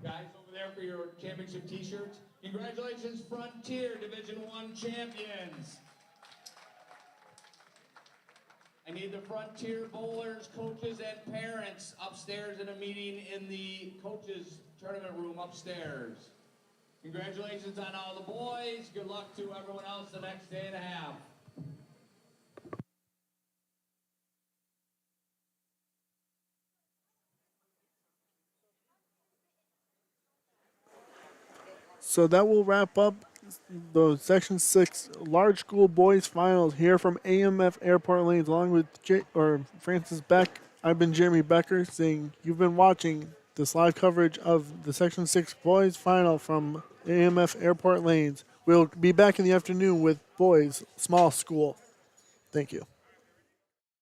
Guys over there for your championship t-shirts. Congratulations, Frontier Division I champions. I need the Frontier bowlers, coaches, and parents upstairs in a meeting in the coaches tournament room upstairs. Congratulations on all the boys. Good luck to everyone else the next day and a half. So that will wrap up the Section 6 Large School Boys Finals here from AMF Airport Lanes, along with Francis Beck. I've been Jeremy Becker, saying you've been watching this live coverage of the Section 6 Boys Final from AMF Airport Lanes. We'll be back in the afternoon with boys small school. Thank you.